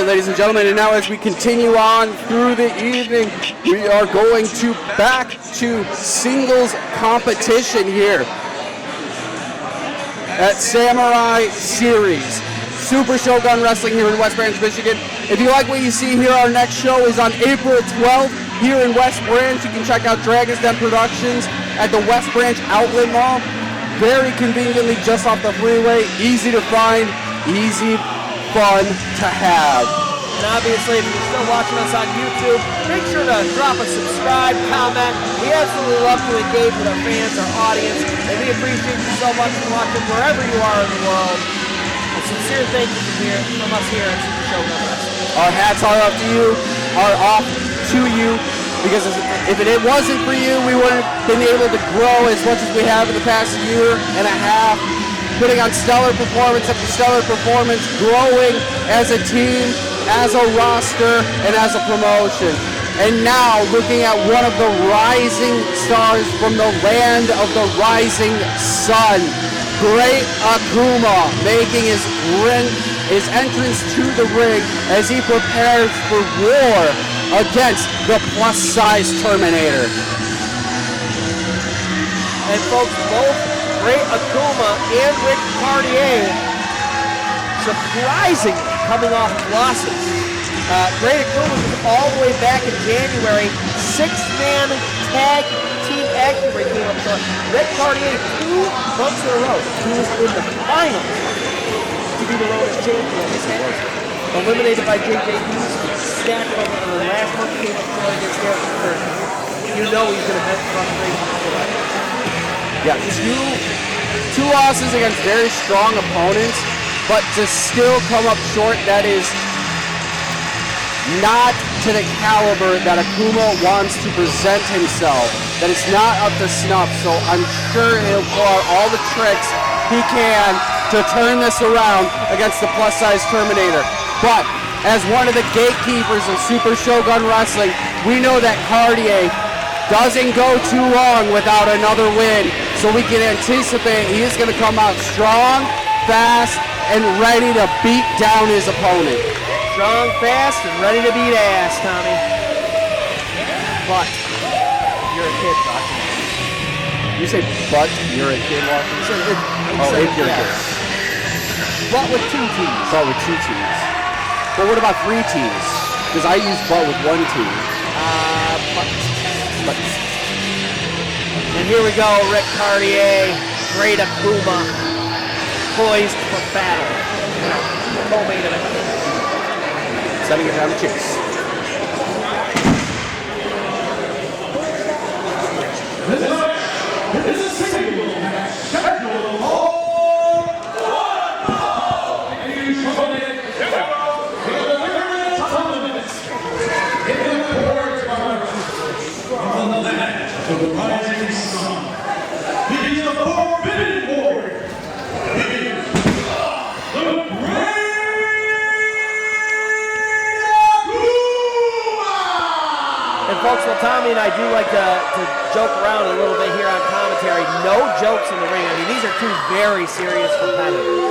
right, ladies and gentlemen, and now as we continue on through the evening, we are going back to singles competition here at Samurai Series. Super Shogun Wrestling here in West Branch, Michigan. If you like what you see here, our next show is on April 12th here in West Branch. You can check out Dragon's Den Productions at the West Branch Outlet Mall. Very conveniently just off the freeway, easy to find, easy, fun to have. And obviously, if you're still watching us on YouTube, make sure to drop a subscribe, comment. We absolutely love to engage with our fans, our audience, and we appreciate you so much for watching wherever you are in the world. A sincere thank you from us here at Super Shogun Wrestling. Our hats are up to you, are off to you, because if it wasn't for you, we wouldn't have been able to grow as much as we have in the past year and a half, putting on stellar performance after stellar performance, growing as a team, as a roster, and as a promotion. And now, looking at one of the rising stars from the land of the rising sun, Great AKUMA, making his entrance to the ring as he prepares for war against the plus-size Terminator. And folks, both Great AKUMA and CAURDIEA surprisingly coming off losses. Great AKUMA was all the way back in January, 6-man tag team AKUMA came up short. CAURDIEA 2 months in a row, he was in the finals to be the Road champion. Eliminated by JJ Hughes, snapped over the last month came up short against Eric Curry. You know he's going to have frustration for that. Yeah, two losses against very strong opponents, but to still come up short, that is not to the caliber that AKUMA wants to present himself. That is not up to snuff, so I'm sure he'll pull out all the tricks he can to turn this around against the plus-size Terminator. But as one of the gatekeepers of Super Shogun Wrestling, we know that CAURDIEA doesn't go too long without another win. So we can anticipate he is going to come out strong, fast, and ready to beat down his opponent. Strong, fast, and ready to beat ass, Tommy. But you're a kid watching this. You say but you're a kid watching this? If you're a kid. But with 2 T's. But with 2 T's. But what about 3 T's? Because I use but with 1 T. But. And here we go, CAURDIEA, Great AKUMA, poised for battle. Co-main event. Setting it down to chase. This is a single match scheduled for the rising sun. He is the forbidden warrior. He is the Great AKUMA! And folks, well, Tommy and I do like to joke around a little bit here on commentary. No jokes in the ring. I mean, these are 2 very serious competitors.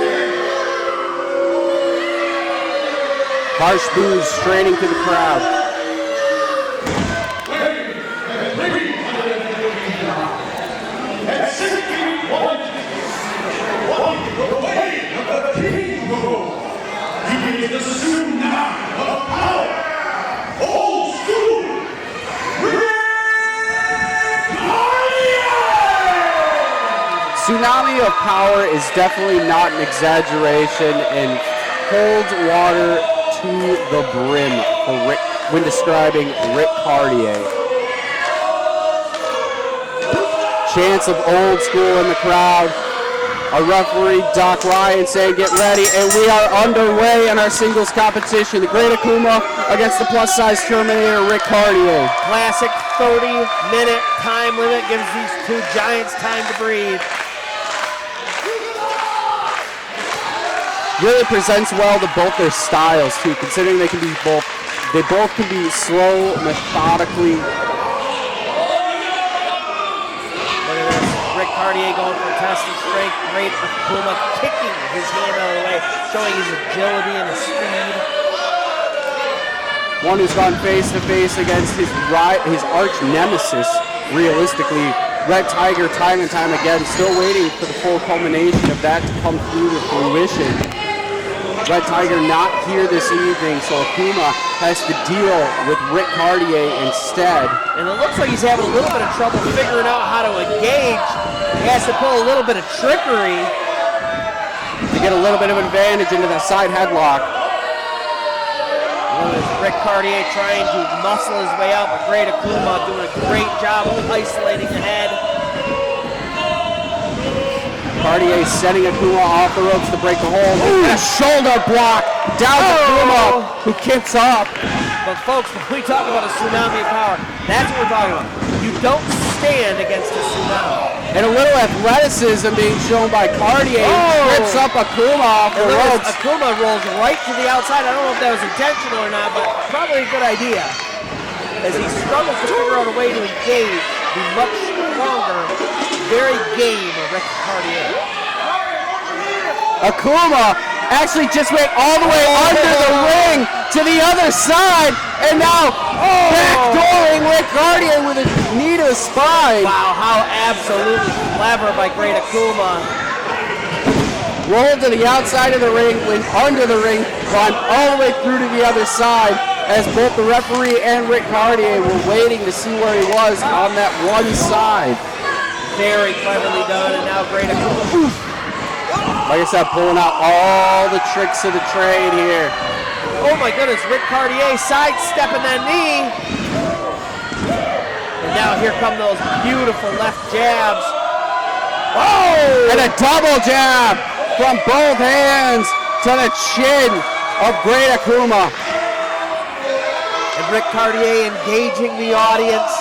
Harsh boos straining to the crowd. The tsunami of power, old school, Tsunami of power is definitely not an exaggeration and holds water to the brim for when describing CAURDIEA. Chants of old school in the crowd. Our referee, Doc Ryan, saying get ready, and we are underway in our singles competition. The Great AKUMA against the plus-size Terminator, CAURDIEA. Classic 30-minute time limit gives these 2 giants time to breathe. Really presents well to both their styles, too, considering they both can be slow, methodically. CAURDIEA going for a test of strength. Great AKUMA kicking his hand out of the way, showing his agility and his speed. one who's gone face to face against his arch nemesis, realistically, Red Tiger, time and time again, still waiting for the full culmination of that to come through to fruition. Red Tiger not here this evening, so AKUMA has to deal with Rick Cartier instead. And it looks like he's having a little bit of trouble figuring out how to engage. He has to pull a little bit of trickery to get a little bit of advantage into that side headlock. Rick Cartier trying to muscle his way out, but Great AKUMA doing a great job of isolating the head. Cartier setting AKUMA off the ropes to break the hold. And a shoulder block down to AKUMA, who kicks up. But folks, when we talk about a tsunami of power, that's what we're talking about. You don't stand against a tsunami. And a little athleticism being shown by Cartier. Rips up AKUMA off the ropes. AKUMA rolls right to the outside. I don't know if that was intentional or not, but probably a good idea. As he struggles to figure out a way to engage the much stronger, very game of Rick Cartier. AKUMA actually just went all the way under the ring to the other side, and now backdooring Rick Cartier with a knee to the spine. Wow, how absolutely clever by Great AKUMA. Rolled to the outside of the ring, went under the ring, climbed all the way through to the other side, as both the referee and Rick Cartier were waiting to see where he was on that one side. Very cleverly done, and now Great AKUMA. Like I said, pulling out all the tricks of the trade here. Oh my goodness, Rick Cartier sidestepping that knee. And now here come those beautiful left jabs. Oh! And a double jab from both hands to the chin of Great AKUMA. And Rick Cartier engaging the audience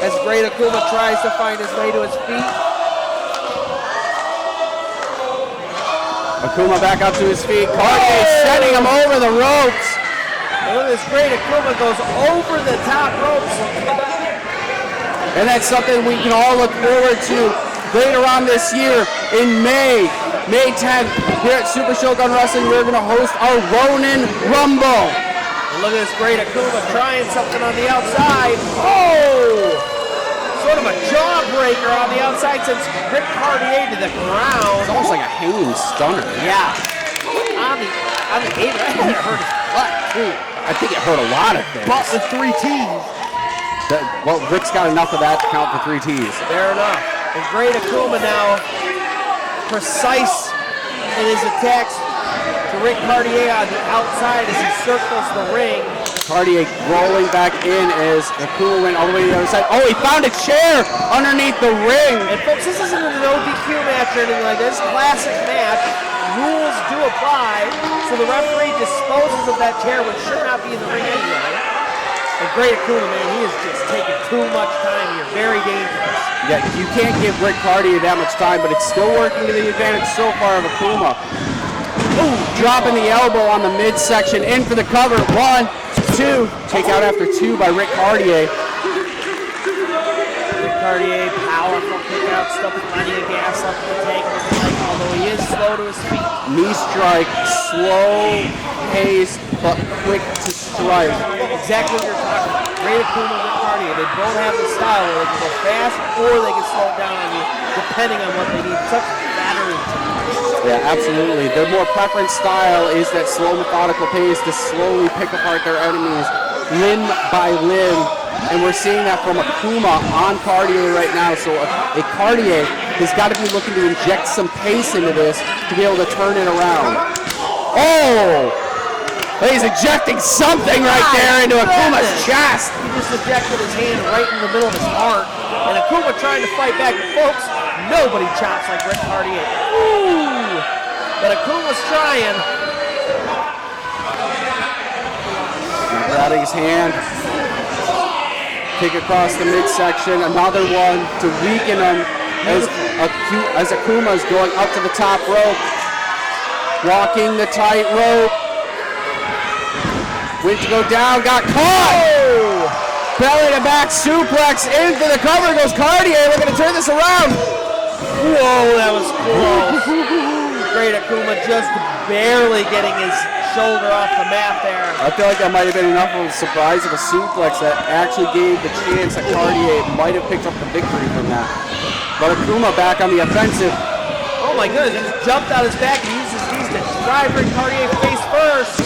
as Great AKUMA tries to find his way to his feet. AKUMA back up to his feet. Cartier setting him over the ropes. And look at this, Great AKUMA goes over the top ropes. And that's something we can all look forward to later on this year in May 10th, here at Super Shogun Wrestling. We're going to host our Ronin Rumble. And look at this, Great AKUMA trying something on the outside. Oh! Sort of a jawbreaker on the outside, sends Rick Cartier to the ground. It's almost like a hanging stunner. Yeah. On the apron. I think it hurt his butt, too. I think it hurt a lot of things. But with 3 T's. Well, Rick's got enough of that to count for 3 T's. Fair enough. And Great AKUMA now precise in his attacks to Rick Cartier on the outside as he circles the ring. Cartier rolling back in as AKUMA went all the way to the other side. Oh, he found a chair underneath the ring. And folks, this isn't an ODQ match or anything like this. Classic match. Rules do apply. So the referee disposes of that chair, which should not be in the ring anyway. And Great AKUMA, man, he is just taking too much time here. Very dangerous. Yeah, you can't give Rick Cartier that much time, but it's still working to the advantage so far of AKUMA. Ooh, dropping the elbow on the midsection. In for the cover. 1, 2. Take out after 2 by Rick Cartier. Rick Cartier, powerful kick out, still plenty of gas left in the tank, although he is slow to his feet. Knee strike, slow pace, but quick to strike. Exactly what you're talking about. Great AKUMA and Rick Cartier, they both have the style where they can go fast or they can slow it down on you, depending on what they need. Such battery time. Yeah, absolutely. Their more preference style is that slow, methodical pace to slowly pick apart their enemies limb by limb. And we're seeing that from AKUMA on Cartier right now. So a Cartier has got to be looking to inject some pace into this to be able to turn it around. Oh! He's injecting something right there into AKUMA's chest. He just ejected his hand right in the middle of his heart. And AKUMA trying to fight back. But folks, nobody chops like Rick Cartier. Ooh! But AKUMA's trying. Out of his hand. Kick across the midsection. Another one to weaken him as AKUMA is going up to the top rope. Walking the tightrope. Went to go down, got caught! Oh! Belly to back suplex into the cover goes Cartier. We're going to turn this around. Whoa, that was close. Great AKUMA just barely getting his shoulder off the mat there. I feel like that might have been enough of a surprise of a suplex that actually gave the chance that CAURDIEA might have picked up the victory from that. But AKUMA back on the offensive. Oh my goodness, he just jumped out his back and used his knees to drive Rick CAURDIEA face first.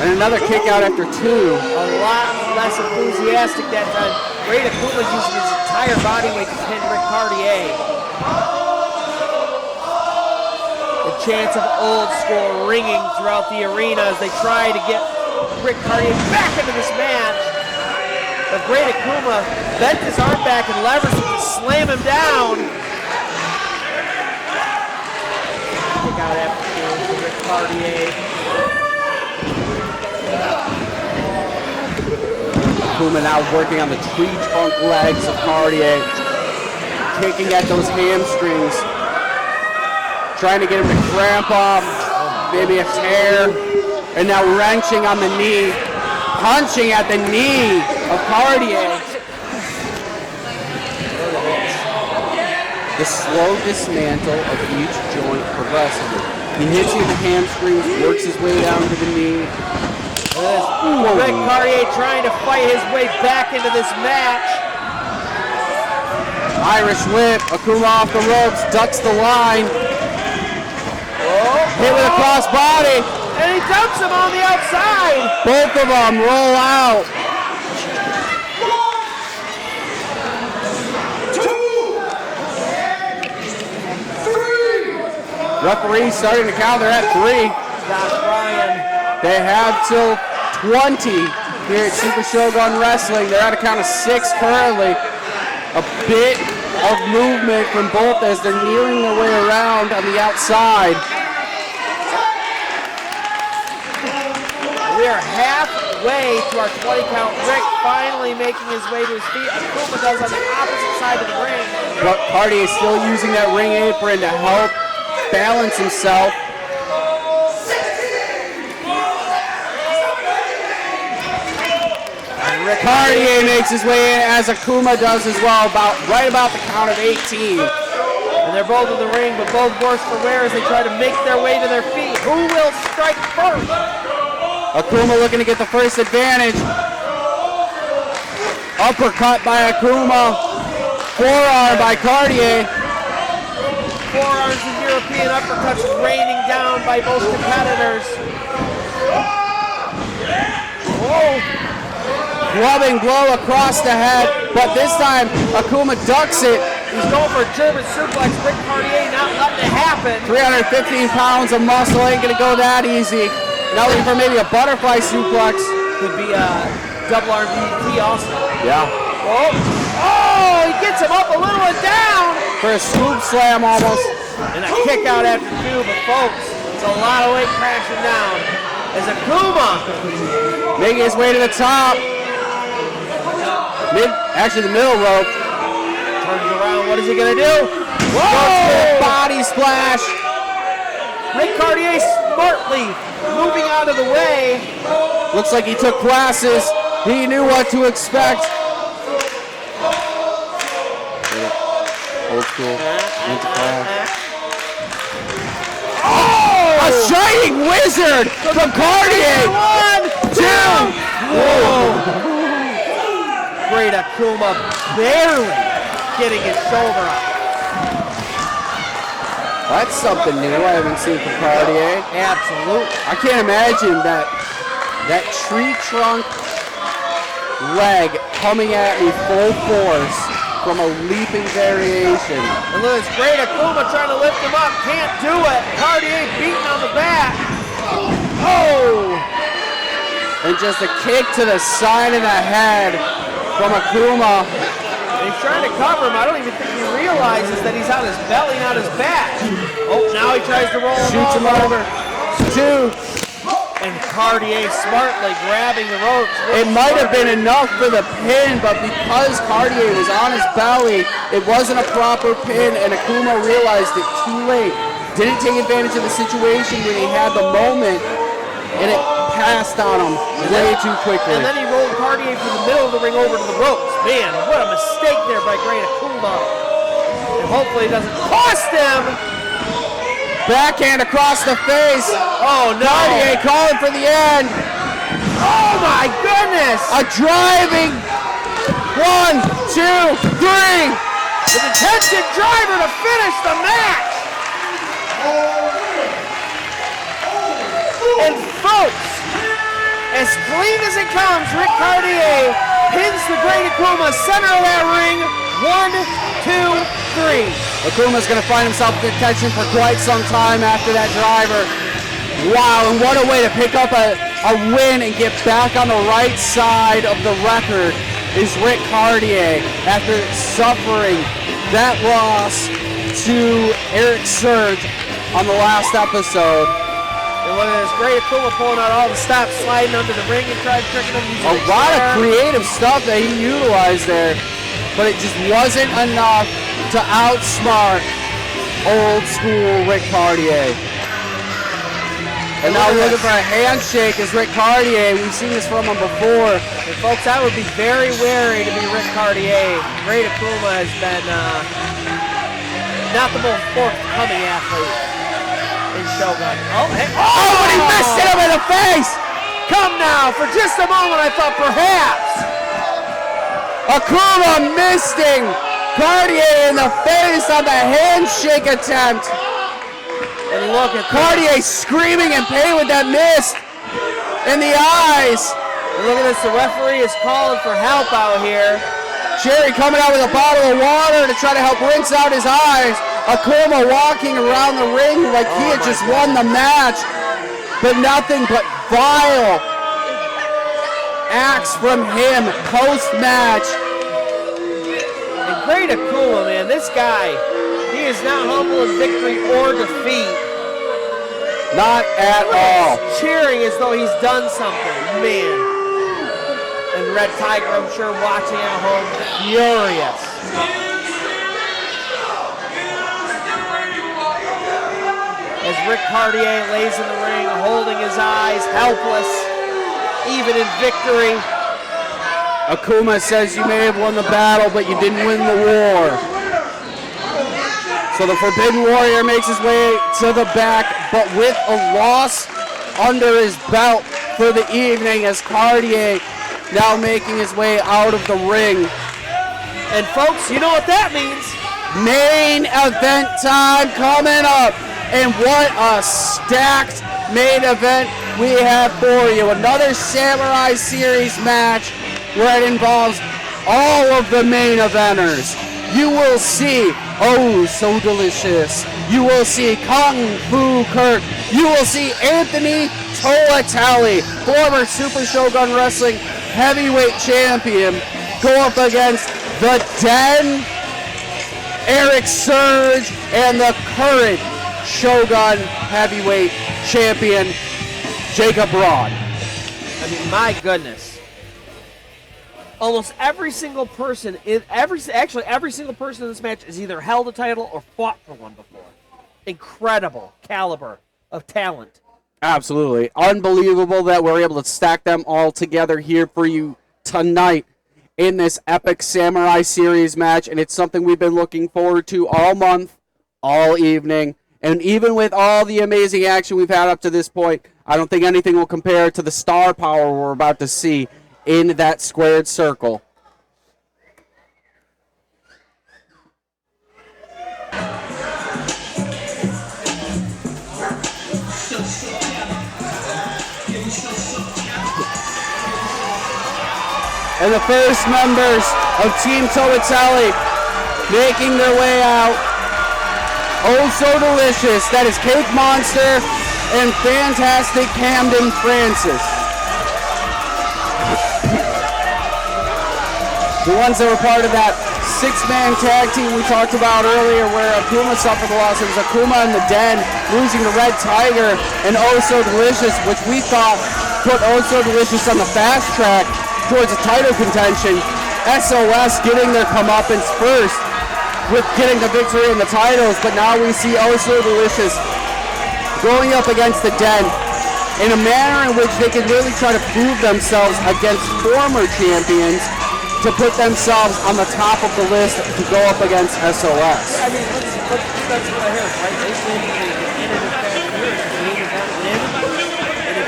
And another kick out after 2. A lot less enthusiastic that time. Great AKUMA using his entire body weight to pin Rick CAURDIEA. The chants of old school ringing throughout the arena as they try to get Rick CAURDIEA back into this match. But Great AKUMA bent his arm back and leveraged it to slam him down. Kick out after 2 for Rick CAURDIEA. AKUMA now working on the tree trunk legs of CAURDIEA, kicking at those hamstrings, trying to get him to cramp up, maybe a tear, and now wrenching on the knee, punching at the knee of CAURDIEA. The slow dismantle of each joint progressively. He hits you in the hamstrings, works his way down to the knee. Rick CAURDIEA trying to fight his way back into this match. Irish whip, AKUMA off the ropes, ducks the line. Hit with a cross body. And he dumps him on the outside. Both of them roll out. 1, 2, 3. Referee starting to count. They're at 3. Josh Bryan. They have till 20 here at Super Shogun Wrestling. They're at a count of 6 currently. A bit of movement from both as they're nearing their way around on the outside. We are halfway to our 20 count. Rick finally making his way to his feet. AKUMA does on the opposite side of the ring. But CAURDIEA is still using that ring apron to help balance himself. CAURDIEA makes his way in as AKUMA does as well, right about the count of 18. And they're both in the ring, but both worse for wear as they try to make their way to their feet. Who will strike first? AKUMA looking to get the first advantage. Uppercut by AKUMA. Forearm by CAURDIEA. Forearms and European uppercuts raining down by both competitors. Whoa. Clubbing blow across the head, but this time AKUMA ducks it. He's going for a German suplex. Rick CAURDIEA not letting it happen. 315 pounds of muscle ain't gonna go that easy. Now looking for maybe a butterfly suplex. Could be a double arm DDT also. Yeah. Oh, he gets him up a little and down. For a scoop slam almost. And a kick out after 2, but folks, it's a lot of weight crashing down. As AKUMA making his way to the top. Actually the middle rope. turns around, what is he gonna do? Whoa! Body splash. Rick CAURDIEA smartly moving out of the way. Looks like he took classes. He knew what to expect. Old school. Went to class. Oh! A shining wizard from CAURDIEA. 1, 2. Whoa! Great AKUMA barely getting his shoulder up. That's something new I haven't seen from CAURDIEA. Absolutely. I can't imagine that tree trunk leg coming at me full force from a leaping variation. And look, it's great AKUMA trying to lift him up. Can't do it. CAURDIEA beating on the back. Oh! And just a kick to the side of the head from AKUMA. And he's trying to cover him. I don't even think he realizes that he's on his belly, not his back. Oh, now he tries to roll him Shoots him over. 2. And CAURDIEA smartly grabbing the ropes. It might have been enough for the pin, but because CAURDIEA was on his belly, it wasn't a proper pin, and AKUMA realized it too late. Didn't take advantage of the situation when he had the moment, and it passed on him way too quickly. And then he rolled CAURDIEA from the middle of the ring over to the ropes. Man, what a mistake there by great AKUMA. And hopefully it doesn't cost him. Backhand across the face. Oh, no. Cardier calling for the end. Oh, my goodness. A driving 1, 2, 3. The detention driver to finish the match. And folks, as clean as it comes, Rick Cardier pins the Great AKUMA, center of that ring. 1, 2, 3. AKUMA's going to find himself in contention for quite some time after that driver. Wow, and what a way to pick up a win and get back on the right side of the record is Rick Cardier after suffering that loss to Eric Surge on the last episode. And look at this Great AKUMA pulling out all the stops, sliding under the ring and trying to trick them. A lot of creative stuff that he utilized there, but it just wasn't enough to outsmart old school Rick Cardier. And now we're looking for a handshake as Rick Cardier. We've seen this from him before. And folks, I would be very wary to be Rick Cardier. Great AKUMA has been not the most forthcoming athlete in Shogun. Oh, hey. Oh, but he missed him in the face! Come now, for just a moment I thought perhaps. AKUMA misting Cardier in the face on the handshake attempt. And look at Cardier screaming in pain with that mist in the eyes. And look at this, the referee is calling for help out here. Jerry coming out with a bottle of water to try to help rinse out his eyes. AKUMA walking around the ring like he had just won the match. But nothing but vile acts from him post-match. And Great AKUMA, man, this guy, he is not humble in victory or defeat. Not at all. Cheering as though he's done something, man. And Red Tiger, I'm sure, watching at home, furious. As Rick Cardier lays in the ring, holding his eyes, helpless, even in victory. AKUMA says you may have won the battle, but you didn't win the war. So the Forbidden Warrior makes his way to the back, but with a loss under his belt for the evening as Cardier now making his way out of the ring. And folks, you know what that means. Main event time coming up. And what a stacked main event we have for you. Another Samurai Series match where it involves all of the main eventers. You will see Oh So Delicious. You will see Kung Fu Kirk. You will see Anthony TOATELE, former Super Shogun Wrestling heavyweight champion, go up against the Den, Eric Surge, and the current Shogun heavyweight champion, Jacob BRAWN. I mean, my goodness. Almost every single person every single person in this match has either held a title or fought for one before. Incredible caliber of talent. Absolutely. Unbelievable that we're able to stack them all together here for you tonight in this epic Samurai Series match, and it's something we've been looking forward to all month, all evening, and even with all the amazing action we've had up to this point, I don't think anything will compare to the star power we're about to see in that squared circle. And the first members of Team TOATELE making their way out. Oh So Delicious, that is Cake Monster and Fantastic Camden Francis. The ones that were part of that six-man tag team we talked about earlier where AKUMA suffered the loss. It was AKUMA and the Den losing to Red Tiger and Oh So Delicious, which we thought put Oh So Delicious on the fast track towards a title contention. SOS getting their comeuppance first with getting the victory in the titles, but now we see Oh So Delicious going up against the Den in a manner in which they can really try to prove themselves against former champions to put themselves on the top of the list to go up against SOS. I mean, let's what I heard, right? They ended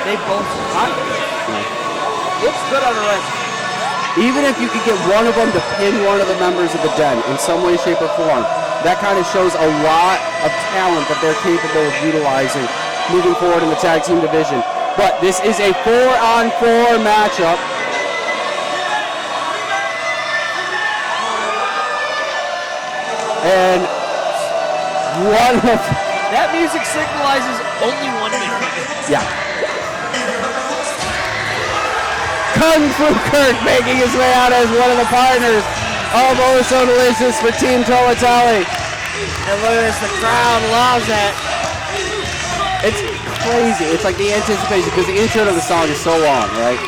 They both survived. Looks good on the resume. Even if you could get one of them to pin one of the members of the Den in some way, shape, or form, that kind of shows a lot of talent that they're capable of utilizing moving forward in the tag team division. But this is a 4-on-4 matchup. And one of... That music signalizes only 1 minute. Yeah. Kung Fu Kirk making his way out as one of the partners of Oh So Delicious for Team TOATELE. And look at this, the crowd loves that. It's crazy. It's like the anticipation, because the intro to the song is so long, right?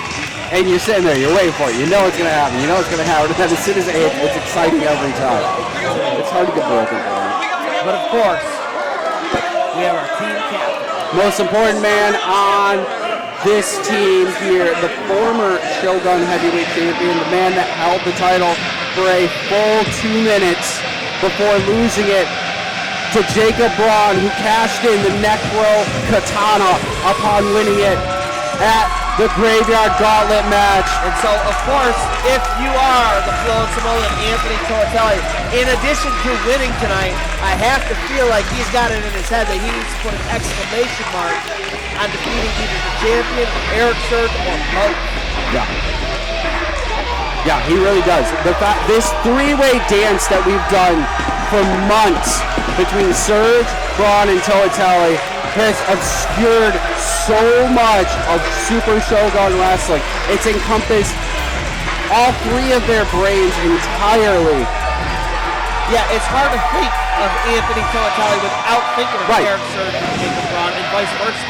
And you're sitting there, you're waiting for it. You know it's going to happen. You know it's going to happen. And then as soon as it hits, it's exciting every time. It's hard to get broken. But of course, we have our team captain. Most important man on this team here, the former Shogun heavyweight champion, the man that held the title for a full 2 minutes before losing it to Jacob BRAWN, who cashed in the neck roll katana upon winning it at the Graveyard Gauntlet match. And so, of course, if you are the Flow and Samoan Anthony TOATELE, in addition to winning tonight, I have to feel like he's got it in his head that he needs to put an exclamation mark on defeating either the champion, Eric Surge, or both. Yeah. Yeah, he really does. This three-way dance that we've done for months between Surge, BRAWN, and TOATELE has obscured so much of Super Shogun Wrestling. It's encompassed all three of their brains entirely. Yeah, it's hard to think of Anthony TOATELE without thinking of Eric Surge and Jacob BRAWN, and vice versa.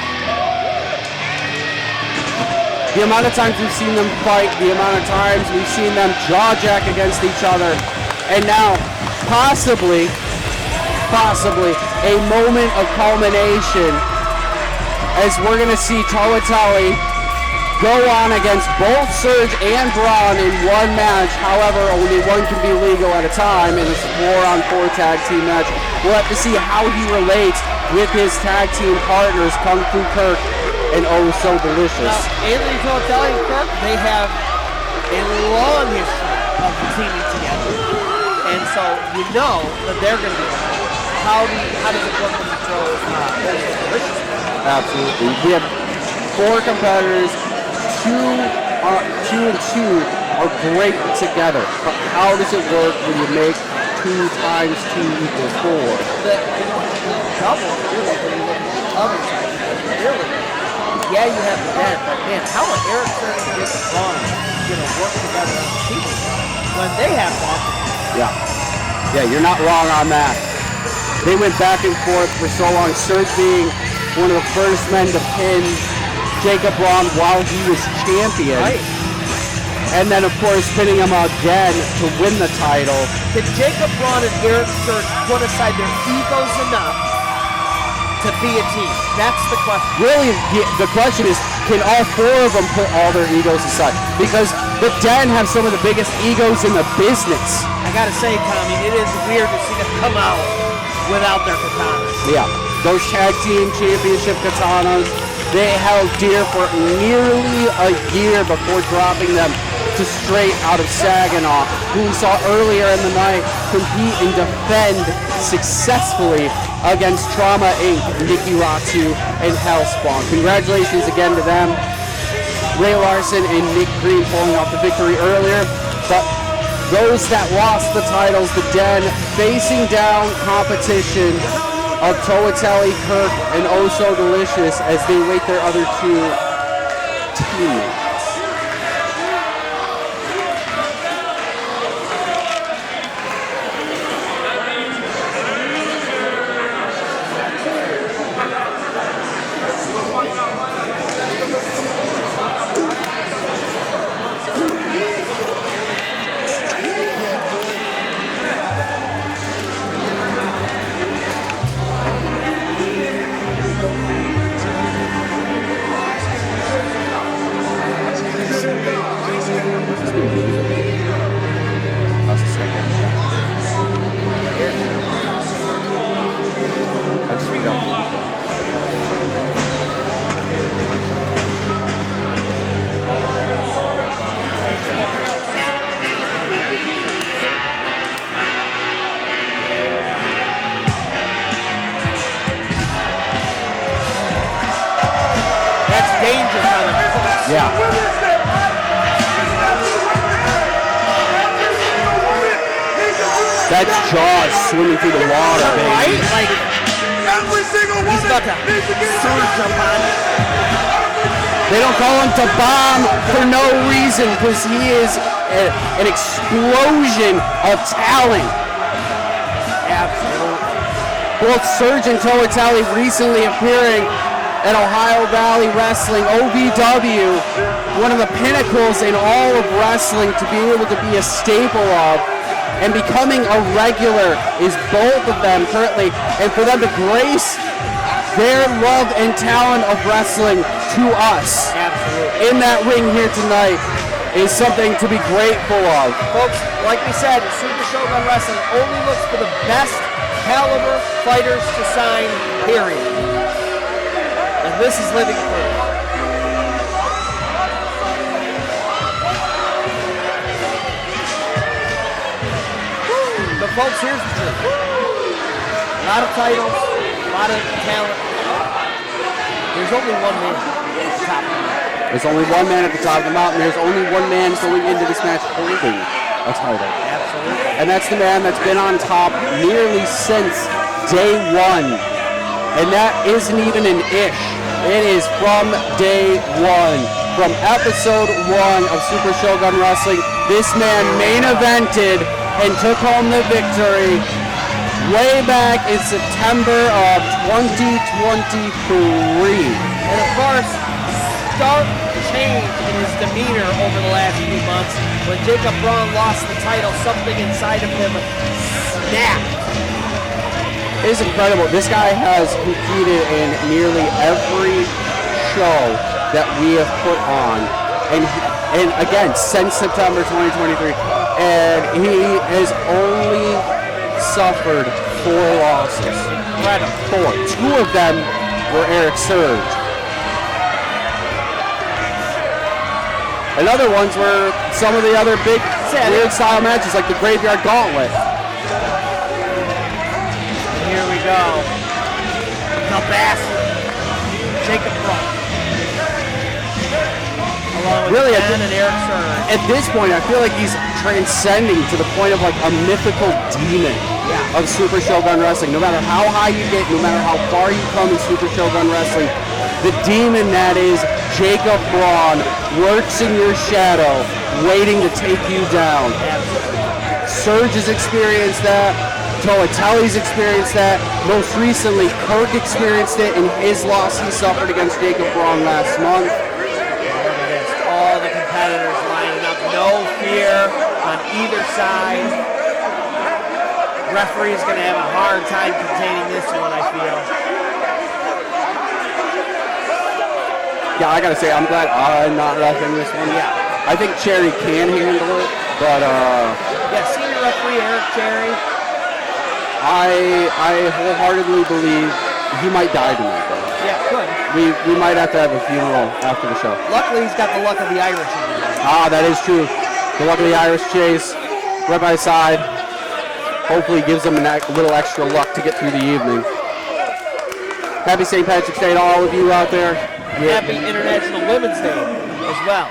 The amount of times we've seen them fight, the amount of times we've seen them jaw jack against each other, and now possibly a moment of culmination as we're going to see TOATELE go on against both Surge and BRAWN in one match. However, only one can be legal at a time in this 4-on-4 tag team match. We'll have to see how he relates with his tag team partners, Kung Fu Kirk and Oh So Delicious. Now, Anthony TOATELE and Kirk, they have a long history of teaming together. And so you know that they're going to be how does it work when you throw Delicious? Absolutely. We have 4 competitors. 2 and 2 are great together. But how does it work when you make 2 times 2 equals 4? The double, really, when you look at the other side, really. Yeah, you have the bad, but man, how are Eric Surge and Jacob BRAWN going to work together on the team when they have that? Yeah, you're not wrong on that. They went back and forth for so long. Surge being one of the first men to pin Jacob BRAWN while he was champion. Right. And then, of course, pinning him again to win the title. Did Jacob BRAWN and Eric Surge put aside their egos enough to be a team? That's the question. Really, the question is, can all 4 of them put all their egos aside? Because the Den have some of the biggest egos in the business. I gotta say, Tommy, it is weird to see them come out without their katanas. Yeah, those tag team championship katanas, they held dear for nearly a year before dropping them to Straight out of Saginaw, who we saw earlier in the night compete and defend successfully against Trauma Inc., Nikki Ratu, and Hellspawn. Congratulations again to them. Ray Larson and Nick Green pulling off the victory earlier, but those that lost the titles, the Den, facing down competition of TOATELE, Kirk, and Oh So Delicious as they wait their other 2 teammates. That's jaws swimming through the water, baby. Right? Like, he's about to surge up on it. They don't call him to bomb for no reason because he is an explosion of talent. Absolutely. Both Surge and TOATELE recently appearing at Ohio Valley Wrestling, OVW, one of the pinnacles in all of wrestling to be able to be a staple of, and becoming a regular is both of them currently, and for them to grace their love and talent of wrestling to us Absolutely. in that ring here tonight is something to be grateful of. Folks, like we said, Super Shogun Wrestling only looks for the best caliber fighters to sign, period. And this is living proof. But folks, here's the truth. A lot of titles, a lot of talent. There's only one man at the top of the mountain. There's only one man at the top of the mountain. There's only one man going into this match holding a title. Absolutely. And that's the man that's been on top nearly since day one. And that isn't even an ish. It is from day one. From episode 1 of Super Shogun Wrestling, this man main evented and took home the victory way back in September of 2023. And of course, stark change in his demeanor over the last few months. When Jacob Braun lost the title, something inside of him snapped. It is incredible. This guy has competed in nearly every show that we have put on. And again, since September 2023. And he has only suffered 4 losses. Incredible. 4. 2 of them were Eric Surge. And other ones were some of the other big weird style matches like the Graveyard Gauntlet. Here we go. The bastard. Jacob Braun. Along with Really, Ben and Eric Surge. At this point, I feel like he's transcending to the point of like a mythical demon of Super Shogun Wrestling. No matter how high you get, no matter how far you come in Super Shogun Wrestling, the demon that is Jacob Braun lurks in your shadow, waiting to take you down. Surge has experienced that. TOATELE's experienced that. Most recently, Kirk experienced it in his loss he suffered against Jacob Braun last month. All the competitors lining up, no fear on either side. Referee's going to have a hard time containing this one, I feel. Yeah, I gotta say, I'm glad I'm not reffing this one. Yeah. I think Cherry can handle it, but yeah, senior referee Eric Cherry. I wholeheartedly believe he might die tonight, though. Yeah, could. We might have to have a funeral after the show. Luckily, he's got the luck of the Irish. Ah, that is true. The luck of the Irish chase, right by his side. Hopefully gives him a little extra luck to get through the evening. Happy St. Patrick's Day to all of you out there. And happy International Women's Day as well.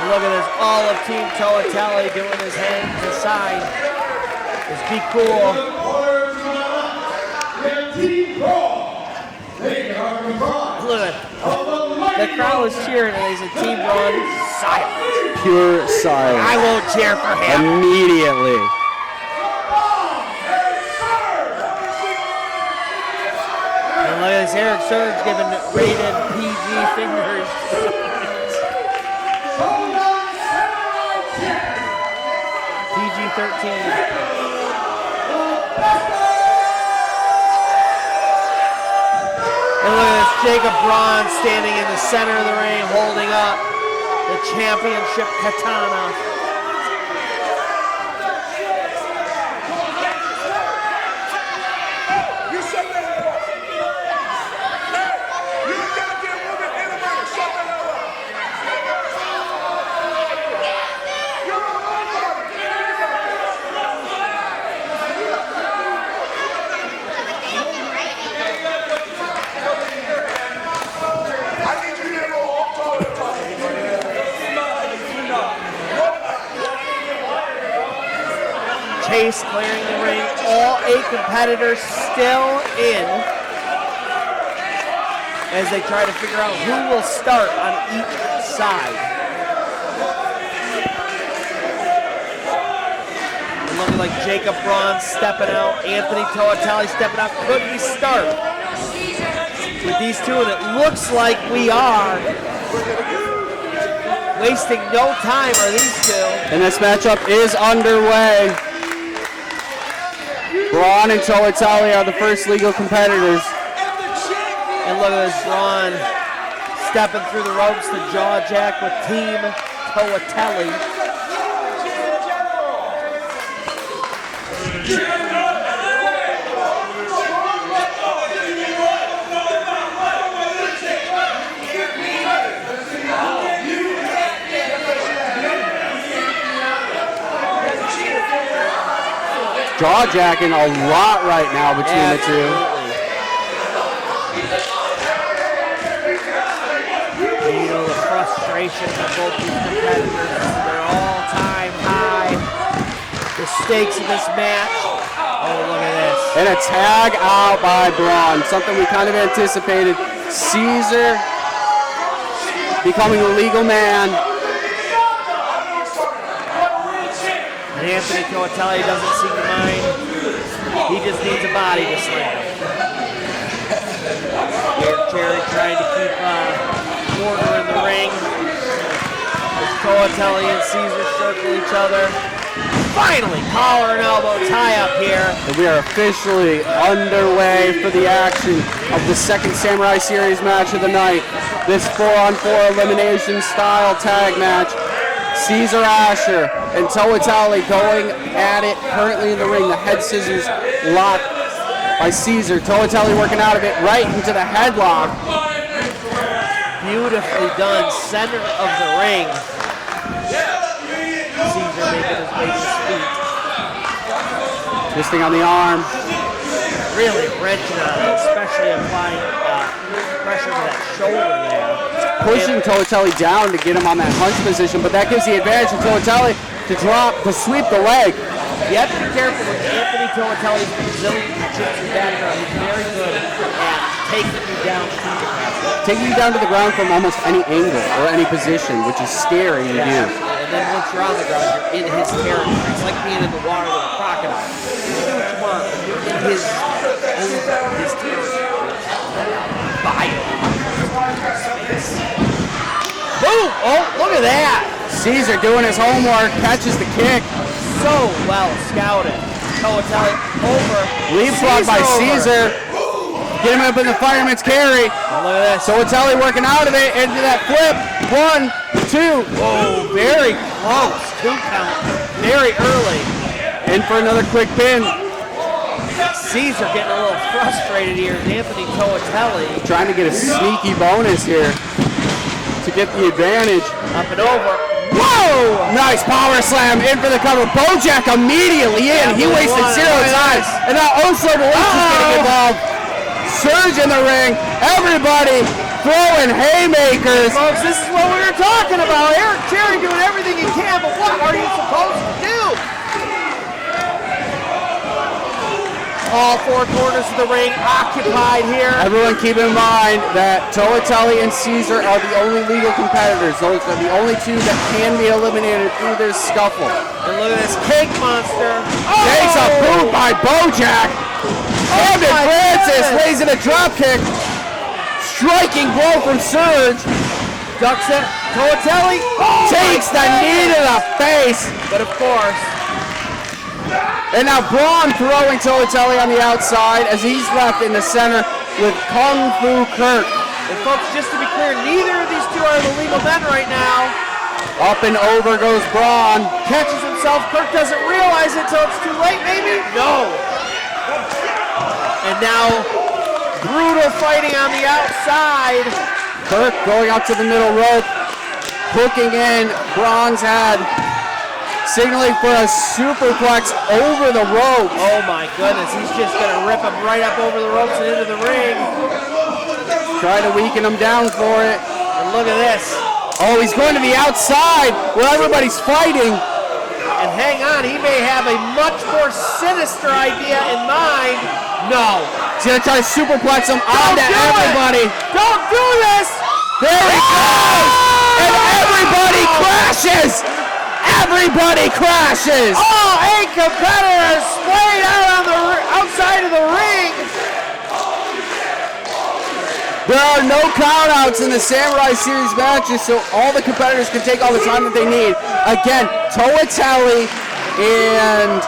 Look at this, all of Team TOATELE doing his hands aside. Just be cool. Look at it. The crowd was cheering and they said Team Braun, silence. Pure silence. I won't cheer for him. Immediately. And look at this, Eric Surge giving rated PG fingers. 2013. And look at this, Jacob BRAWN standing in the center of the ring, holding up the championship katana. Chase clearing the ring, all 8 competitors still in as they try to figure out who will start on each side. And looking like Jacob BRAWN stepping out, Anthony TOATELE stepping out. Could we start with these two? And it looks like we are. Wasting no time are these two. And this matchup is underway. BRAWN and TOATELE are the first legal competitors. And look at this, BRAWN stepping through the ropes to jaw jack with Team TOATELE. Jaw jacking a lot right now between the two. You know the frustration of both these competitors. They're all-time high. The stakes of this match. Oh, look at this. And a tag out by BRAWN. Something we kind of anticipated. Caesar becoming a legal man. Anthony TOATELE doesn't seem to mind. He just needs a body to slam. Jerry trying to keep order in the ring. As TOATELE and Caesar circle each other. Finally, collar and elbow tie up here. And we are officially underway for the action of the second Samurai Series match of the night. This 4-on-4 elimination style tag match. Caesar Asher and TOATELE going at it currently in the ring. The head scissors locked by Caesar. TOATELE working out of it right into the headlock. Beautifully done, center of the ring. Caesar making his way to his feet. Twisting on the arm. Really wrenching on it, especially applying pressure to that shoulder there. Pushing TOATELE down to get him on that hunch position, but that gives the advantage to TOATELE to sweep the leg. You have to be careful with Anthony TOATELE's Brazilian Jiu-Jitsu background. He's very good at taking you down to the ground. Taking you down to the ground from almost any angle or any position, which is scary to do. And then once you're on the ground, you're in his territory. It's like being in the water with a crocodile. You do what you want, but you're in his territory. Boom! Oh, look at that! Caesar doing his homework, catches the kick. So well scouted. TOATELE over. Leapfrog by Caesar. Get him up in the fireman's carry. Oh, look at this. TOATELE working out of it into that flip. 1, 2. Whoa, very close. 2 count. Very early. In for another quick pin. Caesar getting a little frustrated here. Anthony TOATELE trying to get a sneaky bonus here to get the advantage. Up and over. Whoa! Nice power slam in for the cover. Bojack immediately in. He wasted 0 time. And now Oslo is getting involved. Surge in the ring. Everybody throwing haymakers. Folks, this is what we were talking about. Eric Cherry doing everything he can, but what are you supposed to do? All 4 corners of the ring occupied here. Everyone keep in mind that TOATELE and Caesar are the only legal competitors. Those are the only 2 that can be eliminated through this scuffle. And look at this cake monster. Takes a boot by Bojack. Camden Francis lays in a drop kick. Striking blow from Surge. Ducks it. TOATELE takes the knee to the face. But of course, And now Braun throwing TOATELE on the outside as he's left in the center with Kung Fu Kurt. And folks, just to be clear, neither of these two are the legal men right now. Up and over goes Braun. Catches himself. Kurt doesn't realize it until it's too late, maybe? No. And now, brutal fighting on the outside. Kurt going up to the middle rope, hooking in Braun's head, signaling for a superplex over the rope. Oh my goodness, he's just gonna rip him right up over the ropes and into the ring. Try to weaken him down for it. And look at this. Oh, he's going to the outside where everybody's fighting. And hang on, he may have a much more sinister idea in mind. No. He's going to try to superplex him onto everybody. Don't do this! There he goes! And everybody crashes! Everybody crashes! Oh, 8 competitors splayed out on the outside of the ring. There are no countouts in the Samurai Series matches, so all the competitors can take all the time that they need. Again, TOATELE and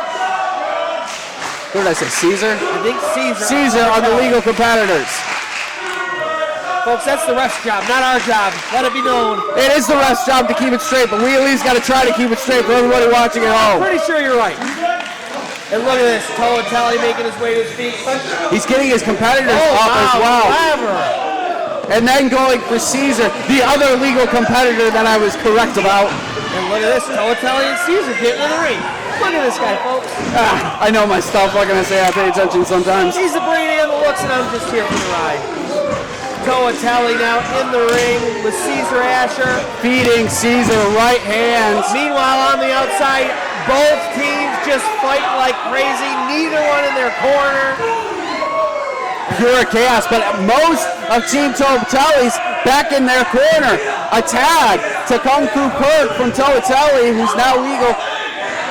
what did I say? Caesar? I think Caesar. Caesar are the legal competitors. Folks, that's the ref's job, not our job. Let it be known. It is the ref's job to keep it straight, but we at least got to try to keep it straight for everybody watching at home. Pretty sure you're right. And look at this, TOATELE making his way to his feet. He's getting his competitors up as well. Clever. And then going for Caesar, the other legal competitor that I was correct about. And look at this, TOATELE and Caesar getting in the ring. Look at this guy, folks. I know my stuff. What can I say? I pay attention sometimes. He's the brain and the looks, and I'm just here for the ride. TOATELE now in the ring with Caesar Asher. Feeding Caesar right hands. Meanwhile, on the outside, both teams just fight like crazy. Neither one in their corner. Pure chaos, but most of Team TOATELE's back in their corner. A tag to Kung Fu Kurt from TOATELE, who's now legal.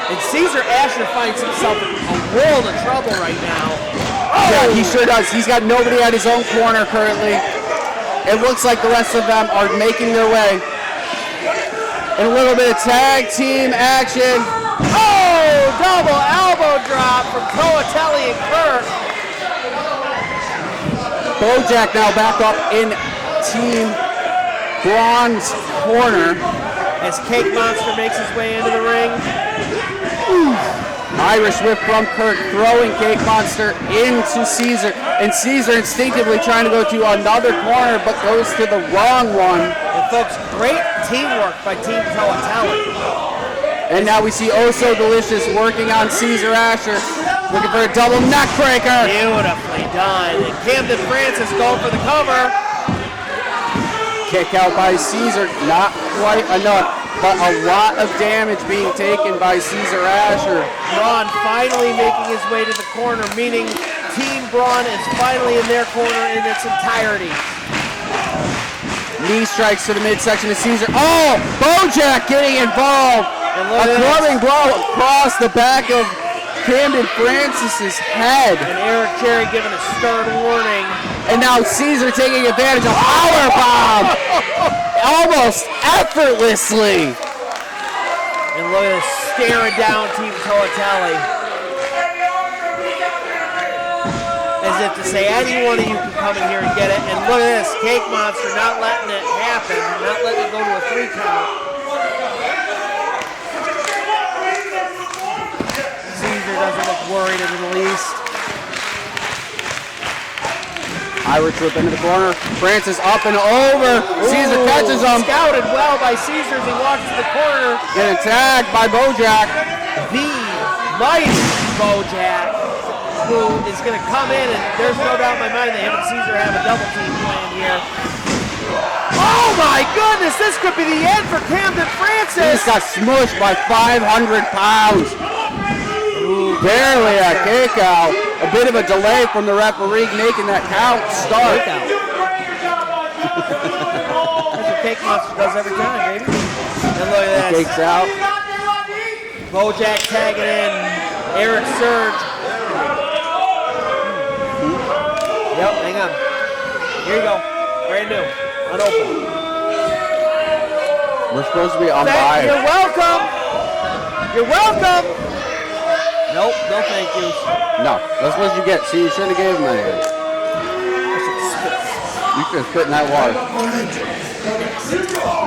And Caesar Asher finds himself in a world of trouble right now. Oh! Yeah, he sure does. He's got nobody at his own corner currently. It looks like the rest of them are making their way. And a little bit of tag team action. Oh! Double elbow drop from TOATELE and Kurt. Bojack now back up in Team Braun's corner. As Cake Monster makes his way into the ring. Irish whip from Kurt, throwing Cake Monster into Caesar. And Caesar instinctively trying to go to another corner, but goes to the wrong one. And folks, great teamwork by Team TOATELE. And now we see Oh So Delicious working on Caesar Asher, looking for a double neck breaker. Beautifully done. And Camden Francis going for the cover. Kick out by Caesar, not quite enough, but a lot of damage being taken by Caesar Asher. Braun finally making his way to the corner, meaning Team Braun is finally in their corner in its entirety. Knee strikes to the midsection of Caesar. Oh, Bojack getting involved. A clubbing blow across the back of Camden Francis's head. And Eric Cherry giving a stern warning. And now Caesar taking advantage of powerbomb. Almost effortlessly. And look at this, staring down Team TOATELE. As if to say, any one of you can come in here and get it. And look at this, Cake Monster not letting it happen, not letting it go to a 3 count. Caesar doesn't look worried in the least. Irish whip into the corner. Francis up and over. Caesar catches him. Scouted well by Caesar as he walks to the corner. And attacked by Bojack. The mighty Bojack, who is going to come in, and there's no doubt in my mind that him and Caesar have a double team plan here. Oh my goodness, this could be the end for Camden Francis. He just got smushed by 500 pounds. Barely a kick out. A bit of a delay from the referee making that count start. That's what Cake Monster does every time, baby. And look at this. Takes out. Bojack tagging in. Eric Surge. Yep, hang on. Here you go. Brand new. Unopened. We're supposed to be unbiased. You're welcome. You're welcome. Nope, no thank you. No, that's what you get. See, you shouldn't have gave him anything. You could have spit in that water.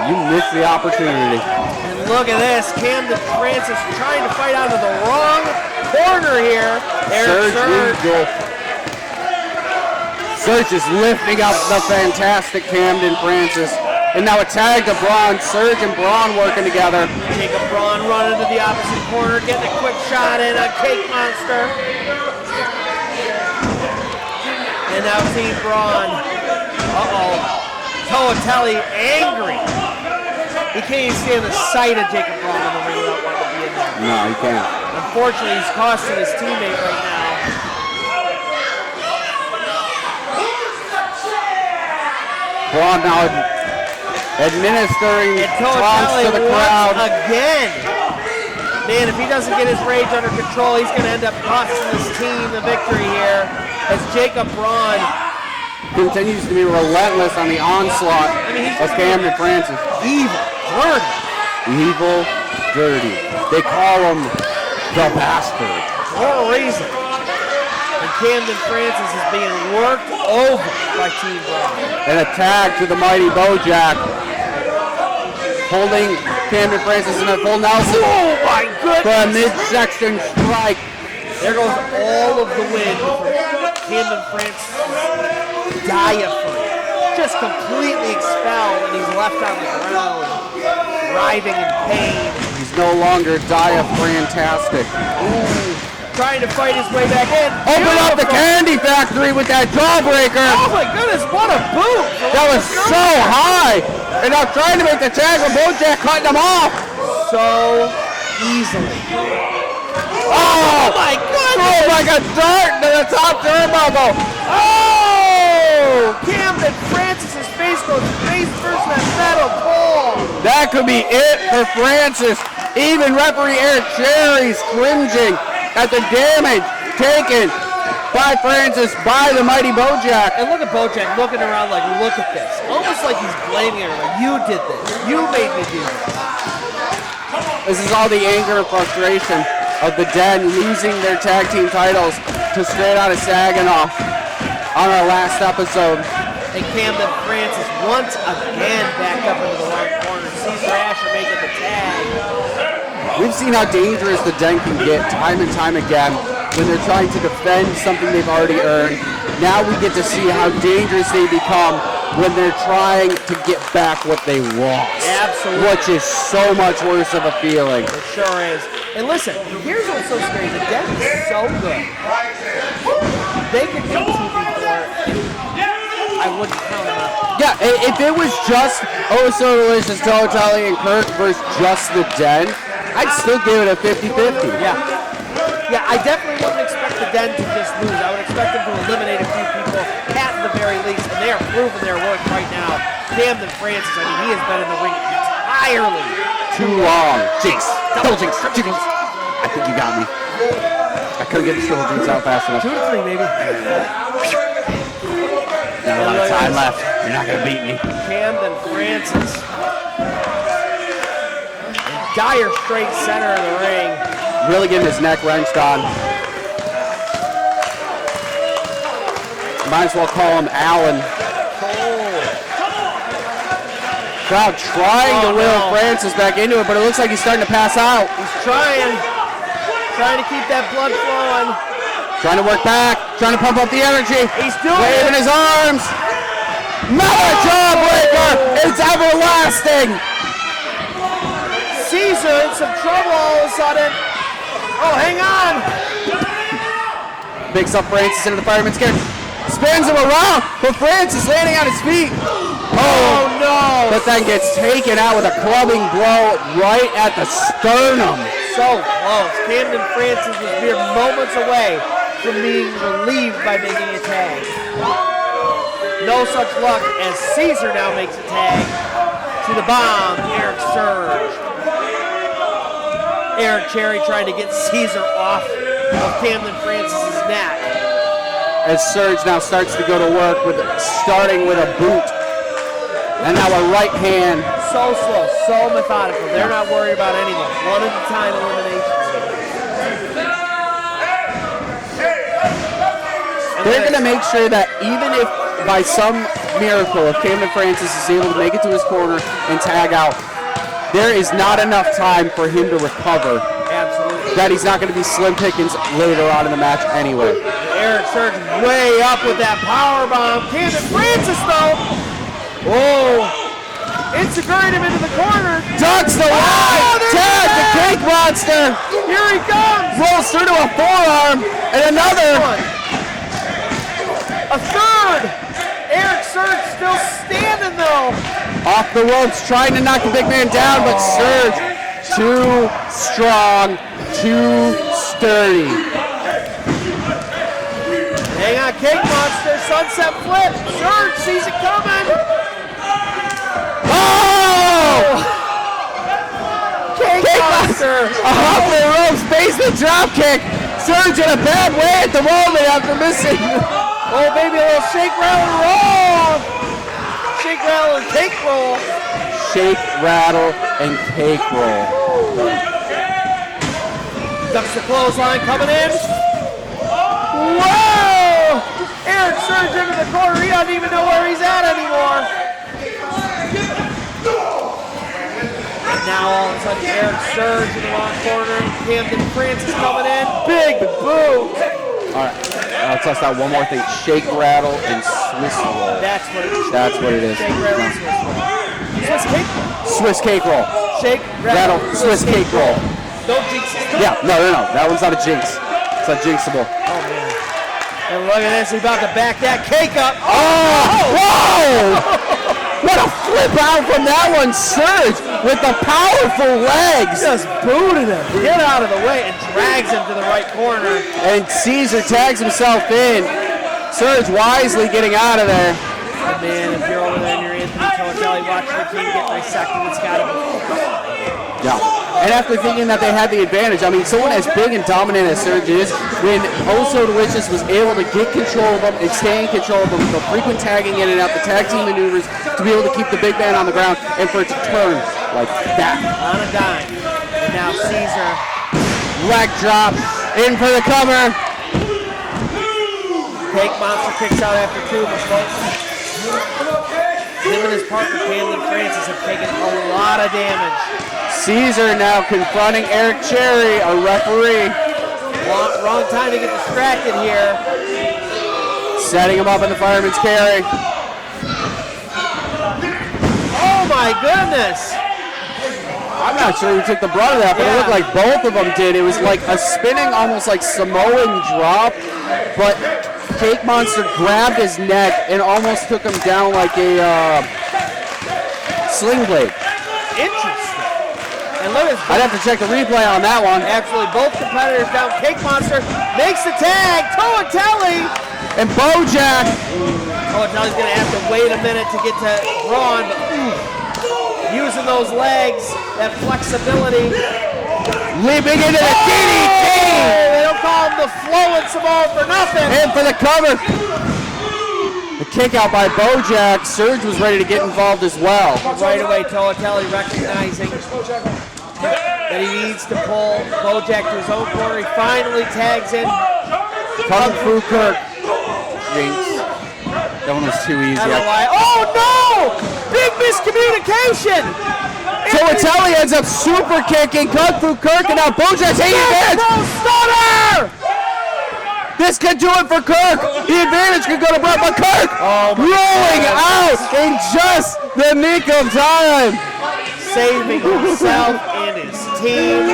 You missed the opportunity. And look at this. Camden Francis trying to fight out of the wrong corner here. Surge is lifting up the fantastic Camden Francis. And now a tag to Braun. Surge and Braun working together. Jacob Braun running to the opposite corner, getting a quick shot in a cake monster. And now Team Braun. TOATELE angry. He can't even stand the sight of Jacob Braun in the ring without wanting to be in there. No, he can't. Unfortunately, he's costing his teammate right now. Braun now administering taunts to the crowd. Again. Man, if he doesn't get his rage under control, he's going to end up costing his team the victory here as Jacob Braun continues to be relentless on the onslaught of Camden Francis. Evil, dirty. Evil, dirty. They call him the bastard. For a reason. And Camden Francis is being worked over by Team Braun. And a tag to the mighty Bojack. Holding Camden Francis in a full Nelson. Oh my goodness! For a midsection strike. There goes all of the wind for Camden Francis' diaphragm. Just completely expelled, and he's left on the ground, writhing in pain. He's no longer diaphragm-tastic. Trying to fight his way back in. Open up the candy factory with that jawbreaker. Oh my goodness, what a boot! That was so high. And now trying to make the tag with Bojack cutting him off. So easily. Oh my goodness! Oh like a dart to the top turnbuckle. Oh! Camden Francis' face goes face first in that metal pole. That could be it for Francis. Even referee Eric Cherry's cringing at the damage taken by Francis by the mighty Bojack. And look at Bojack looking around like, look at this. Almost like he's blaming her. Like, you did this. You made me do this. This is all the anger and frustration of the Den losing their tag team titles to Straight Outta Saginaw on our last episode. And Camden Francis once again backed up into the right corner. Caesar Asher making the tag. We've seen how dangerous the Den can get time and time again when they're trying to defend something they've already earned. Now we get to see how dangerous they become when they're trying to get back what they lost. Absolutely. Which is so much worse of a feeling. It sure is. And listen, here's what's so scary. The Den is so good. They could do TV for it. I wouldn't count them out. Yeah, if it was just Oh So Delicious, TOATELE, and Kirk versus just the Den, I'd still give it a 50-50. Yeah, I definitely wouldn't expect the Den to just lose. I would expect them to eliminate a few people at the very least, and they are proving their worth right now. Camden Francis, I mean, he has been in the ring entirely too long. Jinx. Double jinx. Triple jinx. I think you got me. I couldn't get the triple jinx out fast enough. 2 to 3, maybe. Not a lot of time left. You're not going to beat me. Camden Francis. Dire straight center of the ring. Really getting his neck wrenched on. Might as well call him Allen. Crowd trying to will Francis back into it, but it looks like he's starting to pass out. He's trying to keep that blood flowing. Trying to work back, trying to pump up the energy. He's doing waving his arms. Another jawbreaker! It's everlasting! Caesar in some trouble all of a sudden. Oh, hang on. Picks up Francis into the fireman's carry. Spins him around, but Francis landing on his feet. Oh no! But then gets taken out with a clubbing blow right at the sternum. So close. Camden Francis was mere moments away from being relieved by making a tag. No such luck as Caesar now makes a tag to the bomb, Eric Surge. Eric Cherry trying to get Caesar off of Camden Francis' neck. As Surge now starts to go to work, starting with a boot. And now a right hand. So slow, so methodical. They're not worried about anything. One at a time eliminations. They're going to make sure that even if by some miracle, if Cameron Francis is able to make it to his corner and tag out, there is not enough time for him to recover. Absolutely. That he's not going to be slim pickings later on in the match anyway. Eric Surge way up with that power bomb. Cameron Francis though. Oh, integrate him into the corner. Ducks the line. Tag the cake monster. Here he comes. Rolls through to a forearm and another. A third. Eric Surge still standing though. Off the ropes, trying to knock the big man down, but Surge too strong, too sturdy. Hang on, Cake Monster, sunset flip. Surge sees it coming. Oh! Cake Monster. Off the ropes, basement drop kick. Surge in a bad way at the moment after missing. Oh, baby, a little shake, rattle, roll. Shake, rattle, and cake roll. Shake, rattle, and cake roll. Ducks the clothesline coming in. Whoa! Eric Surge into the corner. He doesn't even know where he's at anymore. And now all of a sudden, Eric Surge in the wrong corner. Camden Francis coming in. Big boot. All right, let's test out one more thing. Shake, rattle, and Swiss roll. That's what it is. That's what it is. Shake, rattle, and Swiss roll. Swiss cake roll. Swiss cake roll. Shake, Rattle, Swiss cake roll. No jinxes. Yeah, no. That one's not a jinx. It's not jinxable. Oh, man. And look at this. He's about to back that cake up. Oh! Whoa! What a flip out from that one. Surge with the powerful legs. Just booted him. Get out of the way and drags him to the right corner. And Caesar tags himself in. Surge wisely getting out of there. And man, if you're over there and you're Anthony Toatelli watching your team get dissected, it's got to be. Yeah. And after thinking that they had the advantage, I mean, someone as big and dominant as Surge is, when Also Delicious was able to get control of them and stay in control of them with the frequent tagging in and out, the tag team maneuvers, to be able to keep the big man on the ground and for it to turn like that. On a dime. And now Caesar. Leg drop, in for the cover. Cake Monster kicks out after two, but folks, him and his partner Camden Francis have taken a lot of damage. Caesar now confronting Eric Cherry, a referee. Wrong time to get distracted here. Setting him up in the fireman's carry. Oh my goodness! I'm not sure who took the brunt of that, but it looked like both of them did. It was like a spinning, almost like Samoan drop, but Cake Monster grabbed his neck and almost took him down like a sling blade. Interesting. And look at I'd have to check the replay on that one. Absolutely, both competitors down. Cake Monster makes the tag. Toatelli. And Bojack. Toatelli's going to have to wait a minute to get to Braun, but using those legs, that flexibility. Leaping into the DDT. They don't call him the flowing Samoan for nothing. And for the cover. The kick out by Bojack. Surge was ready to get involved as well. Right away, Toatelli recognizing that he needs to pull Bojack to his own corner. He finally tags in. Kung Fu Kirk. Jinx. That one was too easy. Oh no! Big miscommunication! Toatelli ends up super kicking Kung Fu Kirk, and now Bojack taking advantage. Stunner! This could do it for Kirk. The advantage could go to Brett, but Kirk rolling out in just the nick of time. Saving himself and his team.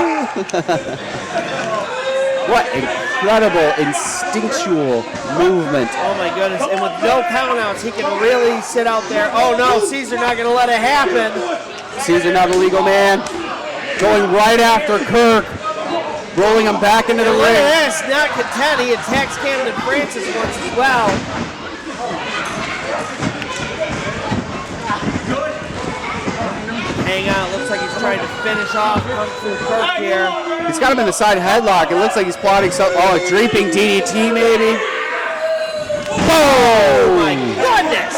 What incredible instinctual movement. Oh my goodness, and with no countouts, he can really sit out there. Oh no, Caesar not gonna let it happen. Caesar, now the legal man, going right after Kirk, rolling him back into the Look ring. at this, not content, he attacks Camden Francis once as well. Hang on, looks like he's trying to finish off Kung Fu Kirk here. He's got him in the side headlock. It looks like he's plotting something. Oh, a draping DDT maybe. Oh my goodness!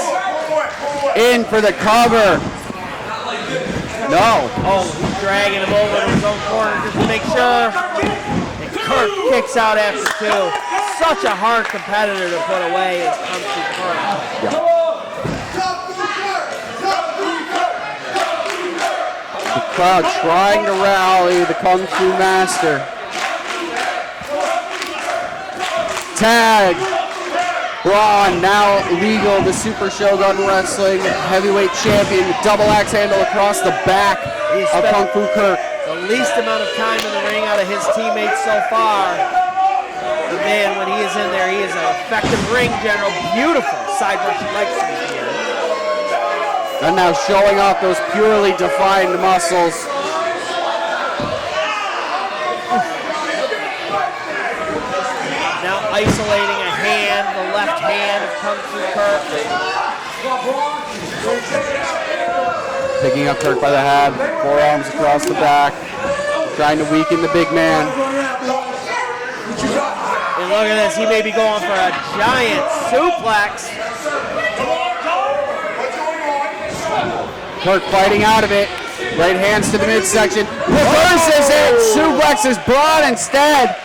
In for the cover. No. Oh, he's dragging him over to his own corner just to make sure. And Kirk kicks out after two. such a hard competitor to put away is Kung Fu Kurt. The crowd trying to rally the Kung Fu master. Tag. Braun, now legal, the Super Shogun Wrestling heavyweight champion. Double axe handle across the back of Kung Fu Kurt. The least amount of time in the ring out of his teammates so far. But man, when he is in there, he is an effective ring general. Beautiful side Russian leg sweep here. And now showing off those purely defined muscles. Now isolating a hand, the left hand of Kung Fu Kurt. Picking up Kurt by the head, forearms across the back, trying to weaken the big man. And look at this, he may be going for a giant suplex. Kurt fighting out of it. Right hands to the midsection. Reverses it. Suplexes Braun instead.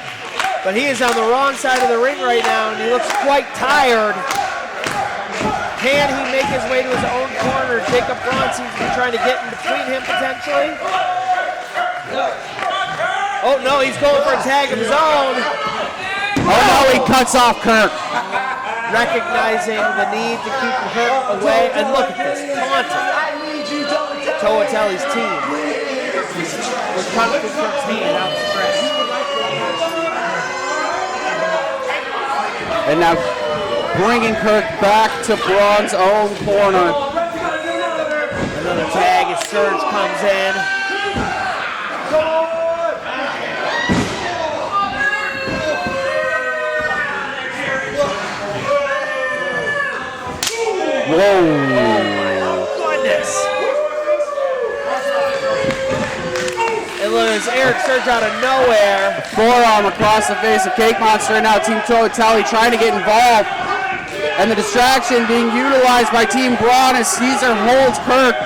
But he is on the wrong side of the ring right now, and he looks quite tired. Can he make his way to his own corner? Jacob Braun seems to be trying to get in between him potentially. Oh no, he's going for a tag of his own. Oh no, he cuts off Kurt. Recognizing the need to keep Kurt away. And look at this, taunting TOATELE's team. With Kung Fu Kurt's hand outstretched. And now bringing Kurt back to Braun's own corner. Another tag as Surge comes in. Whoa. Oh my goodness. And look at this Eric Surge out of nowhere. Forearm across the face of Cake Monster, and now Team TOATELE trying to get involved. And the distraction being utilized by Team Braun as Caesar holds Kurt.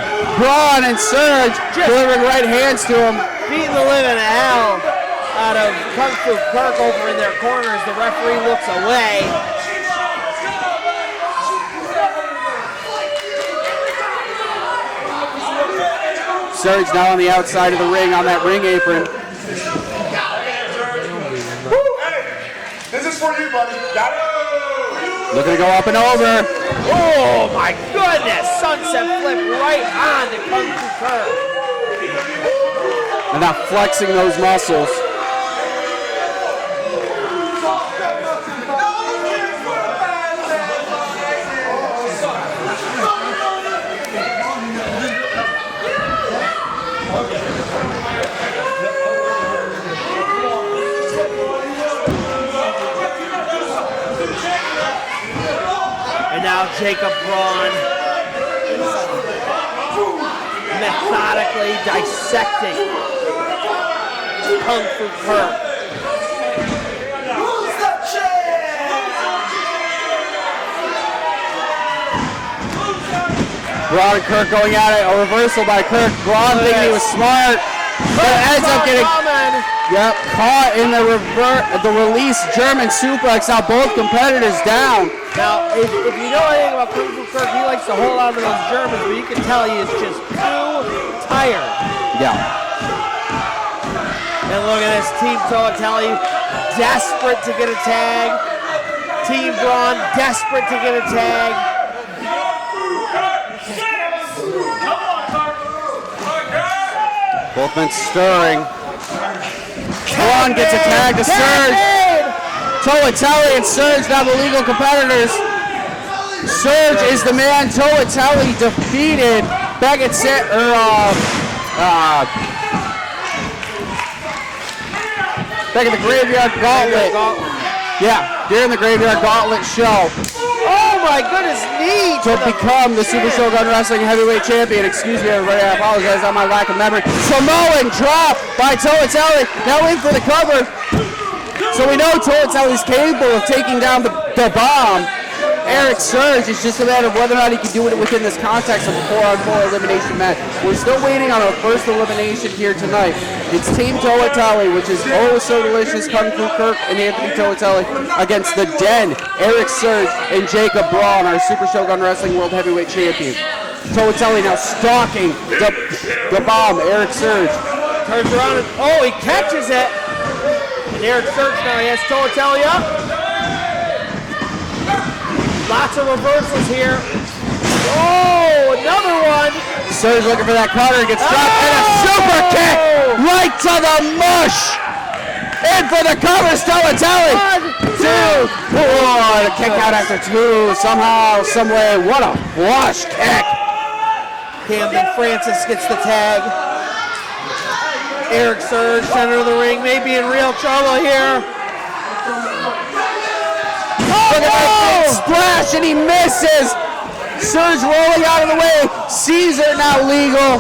Braun and Surge delivering right hands to him. Beating the living hell out of Kung Fu Kurt over in their corners. The referee looks away. Surge now on the outside of the ring on that ring apron. This is for you, buddy. Got it? Looking to go up and over. Oh my goodness! Sunset flip right on to Kung Fu Kurt. And now flexing those muscles. Now Jacob Braun methodically dissecting Kung Fu Kurt. Braun and Kurt going at it. A reversal by Kurt. Braun thinking he was smart, but ends up getting caught in the release German suplex. Now both competitors down. Now, if you know anything about Kung Fu Kurt, he likes to hold on to those Germans, but you can tell he is just too tired. Yeah. And look at this, Team TOATELE desperate to get a tag. Team Braun desperate to get a tag. Both men stirring. Braun gets a tag to Surge. TOATELE and Surge now the legal competitors. Surge is the man TOATELE defeated back at back at the Graveyard Gauntlet. Yeah, during the Graveyard Gauntlet show. Oh my goodness, knee to become the Super Shogun Wrestling Heavyweight Champion. Excuse me, everybody, I apologize on my lack of memory. Samoan drop by TOATELE, now in for the cover. So we know TOATELE is capable of taking down the bomb. Eric Surge. It's just a matter of whether or not he can do it within this context of a 4-on-4 elimination match. We're still waiting on our first elimination here tonight. It's Team TOATELE, which is Oh So Delicious, Kung Fu Kirk, and Anthony TOATELE against the Den, Eric Surge, and Jacob BRAWN, our Super Shogun Wrestling World Heavyweight Champion. TOATELE now stalking the bomb, Eric Surge. Turns around and, oh, he catches it. And Eric Surge now, he has TOATELE up. Lots of reversals here. Oh, another one. Surge looking for that counter, gets dropped, and a super kick right to the mush. In for the cover, TOATELE. 2, 4, the kick out after 2, somehow, someway, what a flush kick. Camden Francis gets the tag. Eric Surge, center of the ring, may be in real trouble here. Look at that big splash, and he misses. Surge rolling out of the way. Caesar now legal.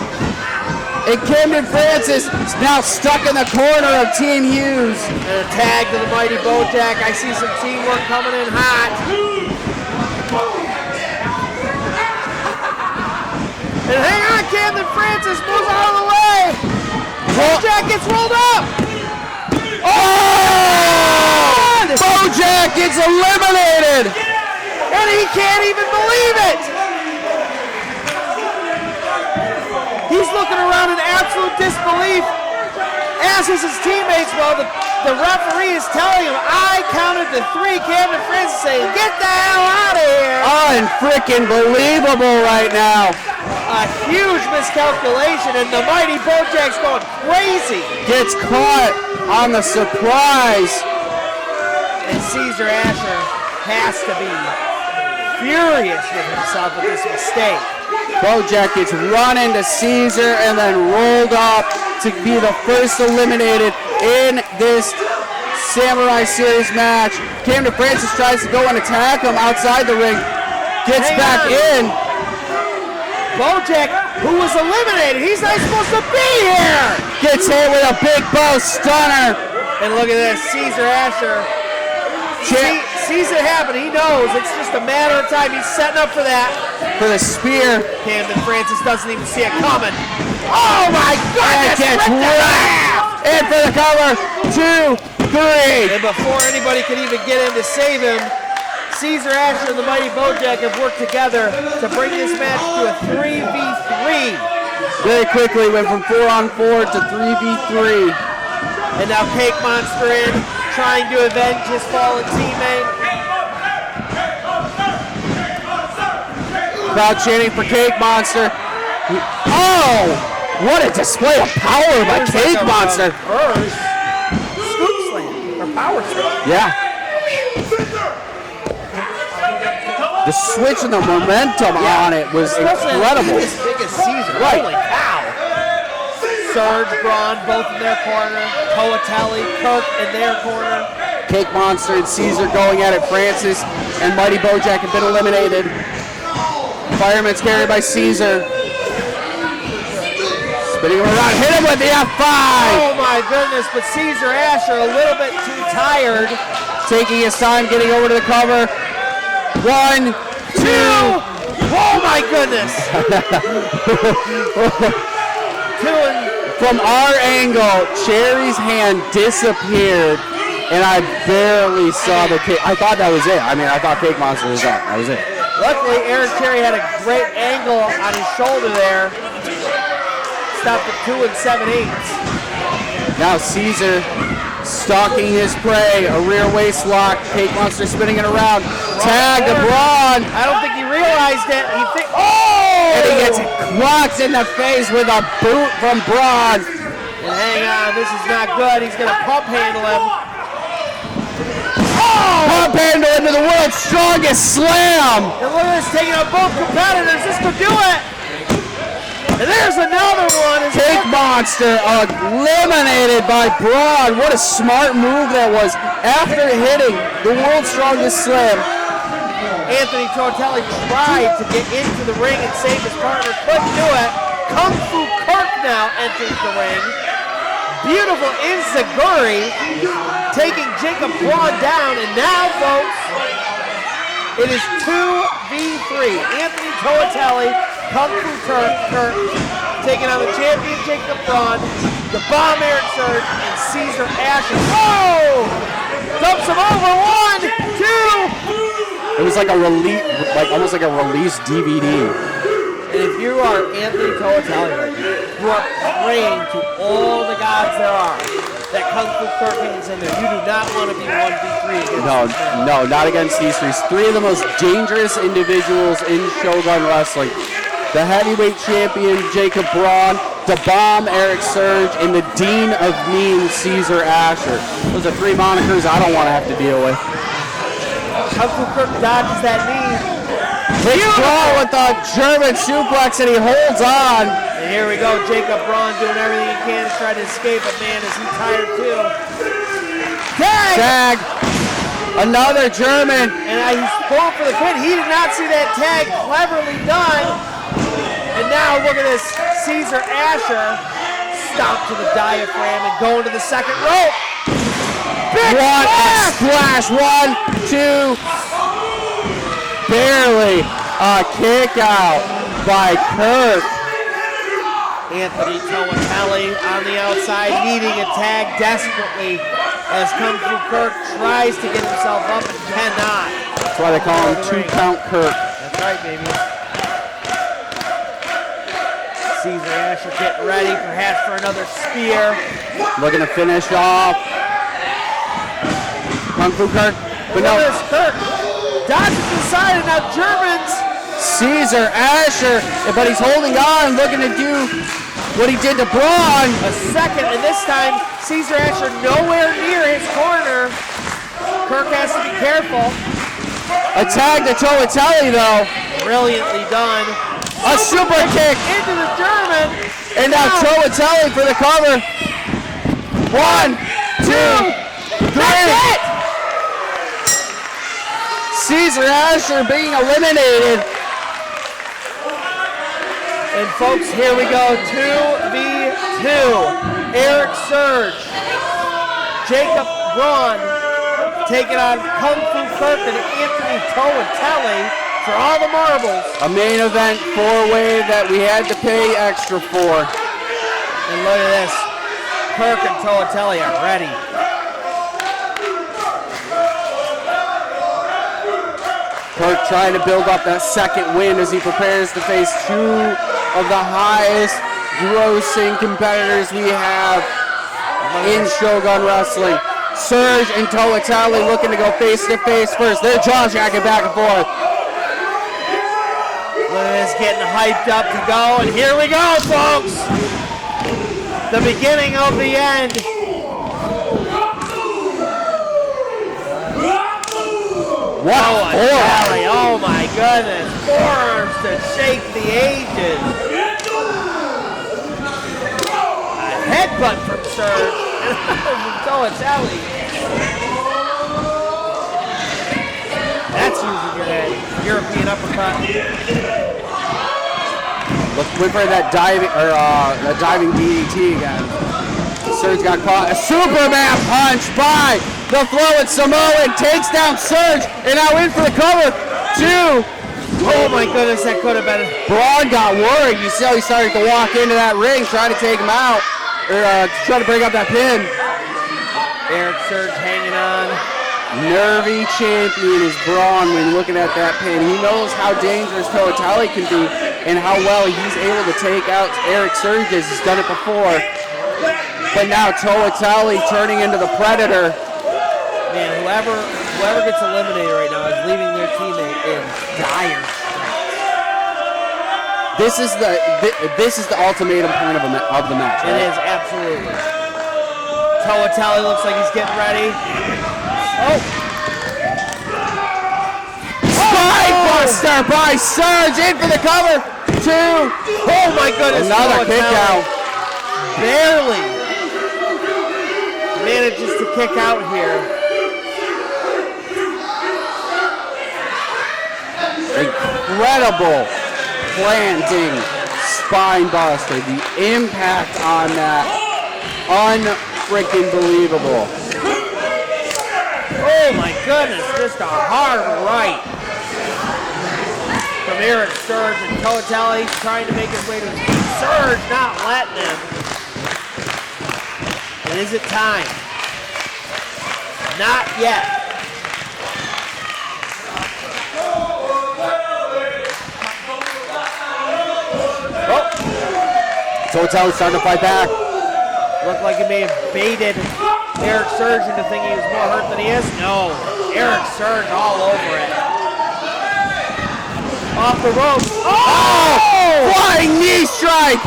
And Camden Francis is now stuck in the corner of Team Hughes. And a tag to the mighty Bojack. I see some teamwork coming in hot. And hang on, Camden Francis moves out of the way. Bojack gets rolled up. Oh! Bojack gets eliminated. And he can't even believe it. He's looking around in absolute disbelief, as is his teammates, while the referee is telling him, I counted to 3. Camden Francis saying, get the hell out of here. Unfreaking believable right now. A huge miscalculation, and the mighty Bojack's going crazy. Gets caught on the surprise. And Caesar Asher has to be furious with himself with this mistake. Bojack gets run into Caesar and then rolled up to be the first eliminated in this Samurai Series match. Camden Francis tries to go and attack him outside the ring. Gets back in. Bojack, who was eliminated, he's not supposed to be here. Gets hit with a big bow stunner. And look at this, Caesar Asher. Sees it happen, he knows. It's just a matter of time. He's setting up for that. For the spear. Camden Francis doesn't even see it coming. Oh my goodness! And gets wrapped. In for the cover. 2, 3. And before anybody could even get in to save him, Caesar Asher and the mighty Bojack have worked together to bring this match to a 3v3. Very quickly went from 4-on-4 to 3v3. And now Cake Monster in, trying to avenge his fallen teammate. Crowd chanting for Cake Monster. Oh! What a display of power by Cake Monster. Scoop slam, or power slam. Yeah. The switch and the momentum on it was incredible. As big as Caesar. Right. Holy cow. Surge, BRAWN, both in their corner. TOATELE, Kirk in their corner. Cake Monster and Caesar going at it. Francis and Mighty Bojack have been eliminated. Fireman's carried by Caesar. Spinning him around, hit him with the F5! Oh my goodness, but Caesar Asher a little bit too tired. Taking his time, getting over to the cover. 1, 2. Oh my goodness. 2 and... From our angle, Cherry's hand disappeared, and I barely saw the cake. I thought that was it. I mean, I thought Cake Monster was up. That was it. Luckily, Eric Cherry had a great angle on his shoulder there. Stopped at 2 7/8. Now Caesar stalking his prey. A rear waist lock. Cake Monster spinning it around. Tag to BRAWN. I don't think he realized it. And he gets clocked in the face with a boot from BRAWN. And hang on, this is not good. He's going to pump handle him. Pump handle into the world's strongest slam. And look at this, taking out both competitors. This could do it. And there's another one. Cake Monster eliminated by BRAWN. What a smart move that was after hitting the world's strongest slam. Anthony TOATELE tried to get into the ring and save his partner. Couldn't do it. Kung Fu Kirk now enters the ring. Beautiful Enziguri taking Jacob BRAWN down. And now, folks, It is 2v3. Anthony Toatelli, Kung Fu Kurt, taking on the champion Jacob BRAWN, the Bomb Eric Surge, and Caesar Asher. Whoa! Dumps him over. 1, 2. It was like a release, almost like a released DVD. And if you are Anthony Toatelli, you are praying to all the gods there are that Kung Fu Kurt is in there. You do not want to be 1v3 against No, not against these three. Three of the most dangerous individuals in Shogun Wrestling. The heavyweight champion, Jacob BRAWN, the Bomb, Eric Surge, and the Dean of Mean, Caesar Asher. Those are three monikers I don't want to have to deal with. Kung Fu Kurt dodges that knee. Hits BRAWN with the German suplex, and he holds on. And here we go, Jacob BRAWN doing everything he can to try to escape, but man, is he tired too. Tag! Another German. And he's pulling for the pin. He did not see that tag. Cleverly done. And now look at this, Caesar Asher stomp to the diaphragm and going to the second rope. Big splash! 1, 2. Barely a kick out by Kurt. Anthony Toatelli on the outside, needing a tag desperately as Kung Fu Kurt tries to get himself up and cannot. That's why they call him 2-count Kurt. That's right, baby. Caesar Asher getting ready, perhaps for another spear. Looking to finish off. Kung Fu Kurt. But no. This Kurt dodges inside, and now Germans. Caesar Asher, but he's holding on, looking to do what he did to BRAWN. A second, and this time Caesar Asher nowhere near his corner. Kirk has to be careful. A tag to Toatelli though. Brilliantly done. A super kick into the German. And now Toatelli for the cover. 1, 2, 3. That's it. Caesar Asher being eliminated. And folks, here we go, 2v2. Eric Surge, Jacob BRAWN taking on Kung Fu Kurt and Anthony Toatelli for all the marbles. A main event 4-way that we had to pay extra for. And look at this, Kurt and Toatelli are ready. Kurt trying to build up that second win as he prepares to face two of the highest grossing competitors we have in Shogun Wrestling. Surge and Toatelli looking to go face to face first. They're jaw jacking back and forth. Look at this, getting hyped up to go, and here we go, folks. The beginning of the end. Wow, oh my goodness, forearms to shake the ages. A headbutt from Surge and from Toatelli. That's using your head. European uppercut. Look for that diving DDT again. Surge got caught. A Superman punch by the Flowing Samoan, takes down Surge, and now in for the cover. 2. Oh my goodness, that could have been. BRAWN got worried. You see how he started to walk into that ring, trying to take him out, or trying to break up that pin. Eric Surge hanging on. Nervy champion is BRAWN when looking at that pin. He knows how dangerous Toatelli can be and how well he's able to take out Eric Surge. He's done it before. But now Toatelli turning into the Predator. Man, whoever gets eliminated right now is leaving their teammate in dire straits. This is the ultimatum point of the match. Right? It is, absolutely. Toatelli looks like he's getting ready. Oh! Spinebuster by Surge, in for the cover. 2. Oh my goodness! Another kick out. Barely manages to kick out here. Incredible planting spinebuster. The impact on that, unfreaking believable. Oh my goodness, just a hard right. Eric Surge and TOATELE trying to make his way to his feet. Surge not letting him. And is it time? Not yet. TOATELE starting to fight back. Looked like he may have baited Eric Surge into thinking he was more hurt than he is. No, Eric Surge all over it. Off the ropes. Oh! Flying knee strike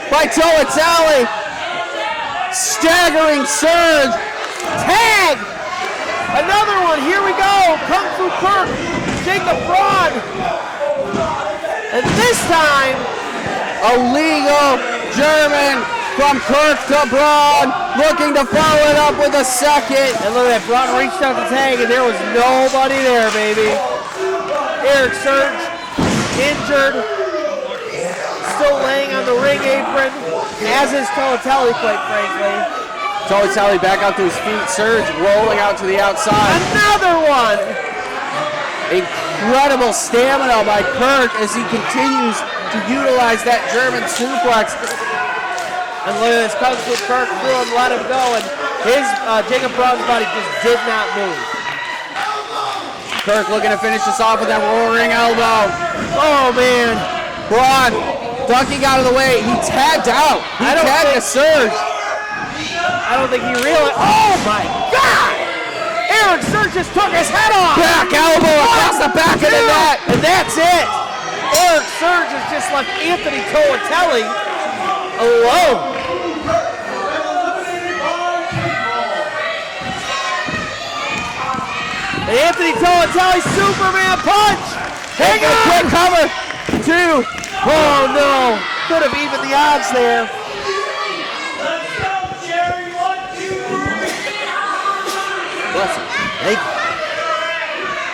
by TOATELE. Staggering Surge. Tag! Another one, here we go. Kung Fu Kirk, Jacob BRAWN. And this time, a legal German from Kirk to BRAWN, looking to follow it up with a second. And look at that, BRAWN reached out to tag and there was nobody there, baby. Eric Surge, injured, still laying on the ring apron, as is TOATELE, quite frankly. TOATELE back out to his feet, Surge rolling out to the outside. Another one! Incredible stamina by Kirk as he continues to utilize that German suplex. And look at this, Kung Fu Kirk threw him, let him go, and his Jacob BRAWN's body just did not move. Kirk looking to finish this off with that roaring elbow. Oh man. BRAWN ducking out of the way. He tagged out. He tagged a Surge. I don't think he realized. Oh my God! Eric Surge just took his head off. Back elbow across the back of the net. And that's it. Eric Surge has just left Anthony TOATELE alone. And Anthony TOATELE, Superman punch. Hang on. Quick cover. 2. Oh no. Could have evened the odds there. Thank you.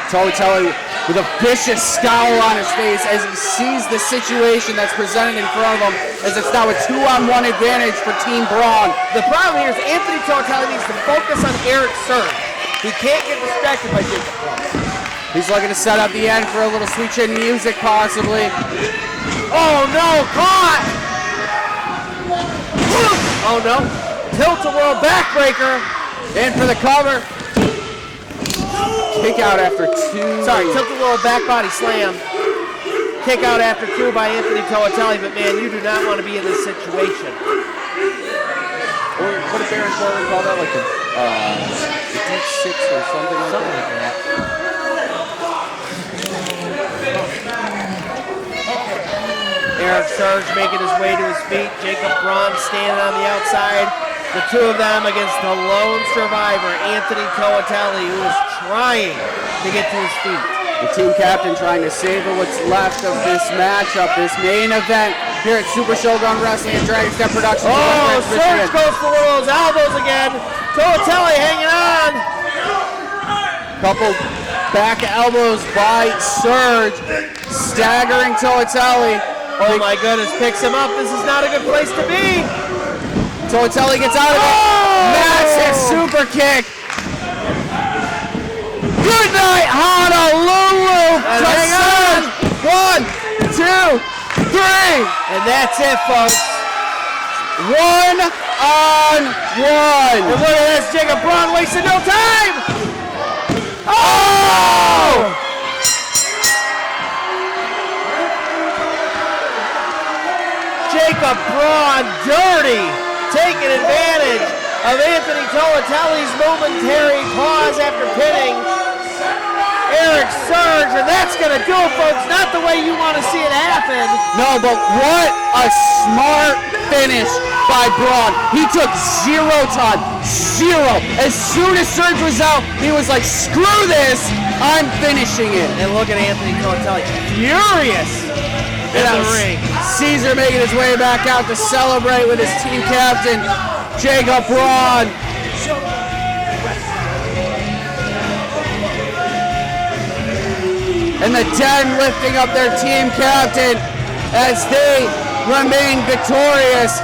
TOATELE with a vicious scowl on his face as he sees the situation that's presented in front of him, as it's now a 2-on-1 advantage for Team BRAWN. The problem here is Anthony TOATELE needs to focus on Eric Surge. He can't get distracted by Jacob BRAWN. He's looking to set up the end for a little sweet chin music, possibly. Oh no, caught! Oh no, tilt-a-whirl backbreaker. In for the cover. Kick out after 2. Sorry, tilt-a-whirl back body slam. Kick out after 2 by Anthony TOATELE, but man, you do not want to be in this situation. Or what did Baron Corbin call that? Like the deep 6 or something like that. Eric Surge making his way to his feet. Jacob BRAWN standing on the outside. The two of them against the lone survivor, Anthony TOATELE, who is trying to get to his feet. The team captain trying to savor what's left of this matchup, this main event here at Super Shogun Wrestling and Dragon Step Productions. Oh, Surge goes for one of those elbows again. TOATELE hanging on. Couple back elbows by Surge, staggering TOATELE. Oh my goodness, picks him up. This is not a good place to be. TOATELE gets out of it. Massive super kick. Good night, Honolulu. Hang on. 1, 2, 3. And that's it, folks. 1-on-1. And look at this, Jacob BRAWN wasting no time. Oh! Jacob BRAWN dirty, taking advantage of Anthony TOATELE's momentary pause after pinning Eric Surge, and that's going to do it, folks. Not the way you want to see it happen. No, but what a smart finish by BRAWN. He took 0 time. 0. As soon as Surge was out, he was like, screw this, I'm finishing it. And look at Anthony TOATELE, furious in the ring. Caesar making his way back out to celebrate with his team captain, Jacob BRAWN. And the Den lifting up their team captain as they remain victorious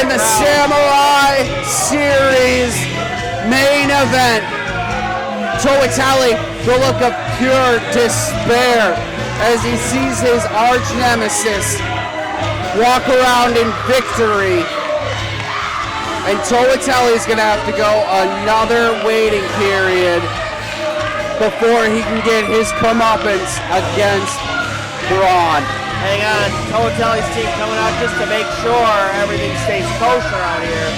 in the Samurai Series main event. TOATELE, the look of pure despair as he sees his arch nemesis walk around in victory. And TOATELE is going to have to go another waiting period before he can get his comeuppance against BRAWN. Hang on, TOATELE's team coming out just to make sure everything stays kosher out here.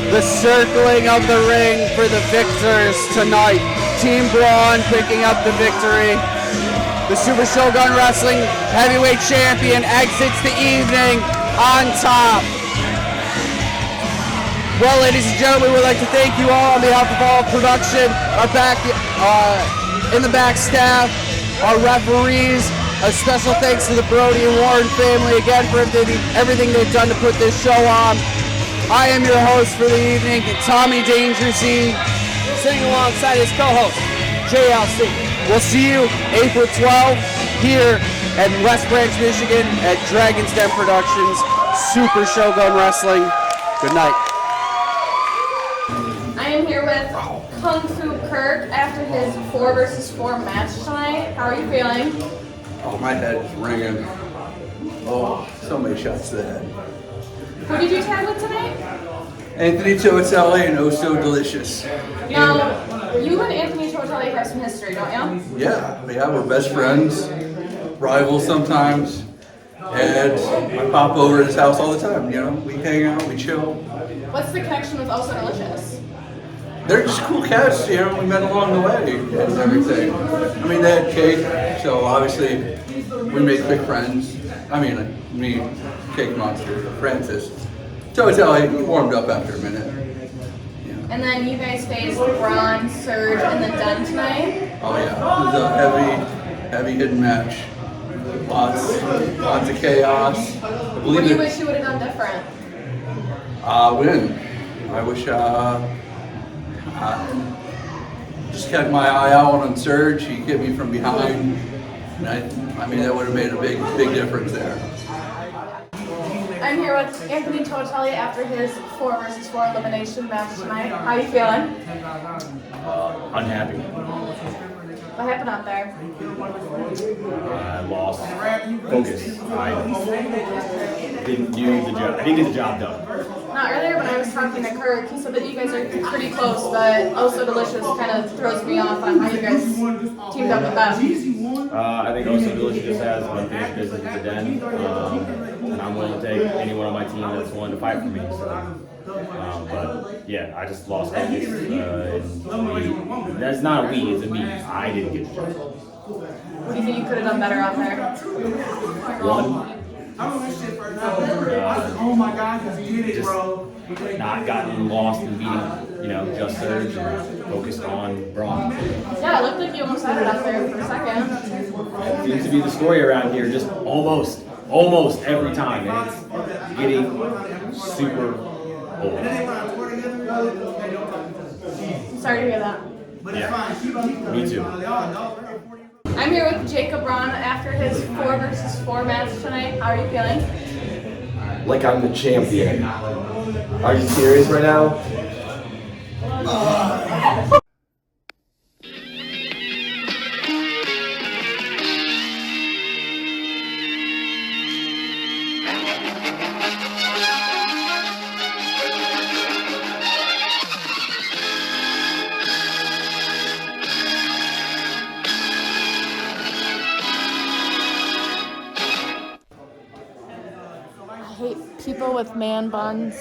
The circling of the ring for the victors tonight. Team BRAWN picking up the victory. The Super Shogun Wrestling Heavyweight Champion exits the evening on top. Well, ladies and gentlemen, we'd like to thank you all on behalf of all production, our back in the back staff, our referees. A special thanks to the Brody and Warren family again for everything they've done to put this show on. I am your host for the evening, Tommy Dangersy, Sitting alongside his co-host, JLC. We'll see you April 12th here at West Branch, Michigan at Dragon's Den Productions, Super Shogun Wrestling. Good night. I am here with Kung Fu Kirk after his 4 versus 4 match tonight. How are you feeling? Oh, my head is ringing. Oh, so many shots to the head. Who did you tag with tonight? Anthony TOATELE and Oh So Delicious. Now, you and Anthony TOATELE have some history, don't you? Yeah, we're best friends, rivals sometimes, and I pop over at his house all the time. You know, we hang out, we chill. What's the connection with Oh So Delicious? They're just cool cats, you know, we met along the way and everything. I mean, they had Cake, so obviously we made quick friends. I mean, me, Cake Monster, Francis. TOATELE, he warmed up after a minute. Yeah. And then you guys faced BRAWN, Surge, and the Den tonight. Oh yeah, it was a heavy hitting match. Lots of chaos. What do you wish you would have done different? Win. I wish just kept my eye out on Surge. He hit me from behind. And I mean, that would have made a big difference there. I'm here with Anthony TOATELE after his 4 versus 4 elimination match tonight. How are you feeling? Unhappy. What happened out there? I lost focus. I didn't do the job. I didn't get the job done. Not earlier when I was talking to Kirk, he said that you guys are pretty close, but Oh So Delicious kind of throws me off on how you guys teamed up with them. I think Also Delicious has unfinished business with the Den, and I'm willing to take anyone on my team that's willing to fight for me. So, but yeah, I just lost focus. That's not a we, it's a me. I didn't get the job. What do you think you could have done better out there? One. Just not gotten lost in beating, just Surge and focused on BRAWN. Yeah, it looked like you almost had it out there for a second. It seems to be the story around here, just almost every time, and it's getting super old. I'm sorry to hear that. Yeah, me too. I'm here with Jacob Braun after his 4 versus 4 match tonight. How are you feeling? Like I'm the champion. Are you serious right now? I hate people with man buns.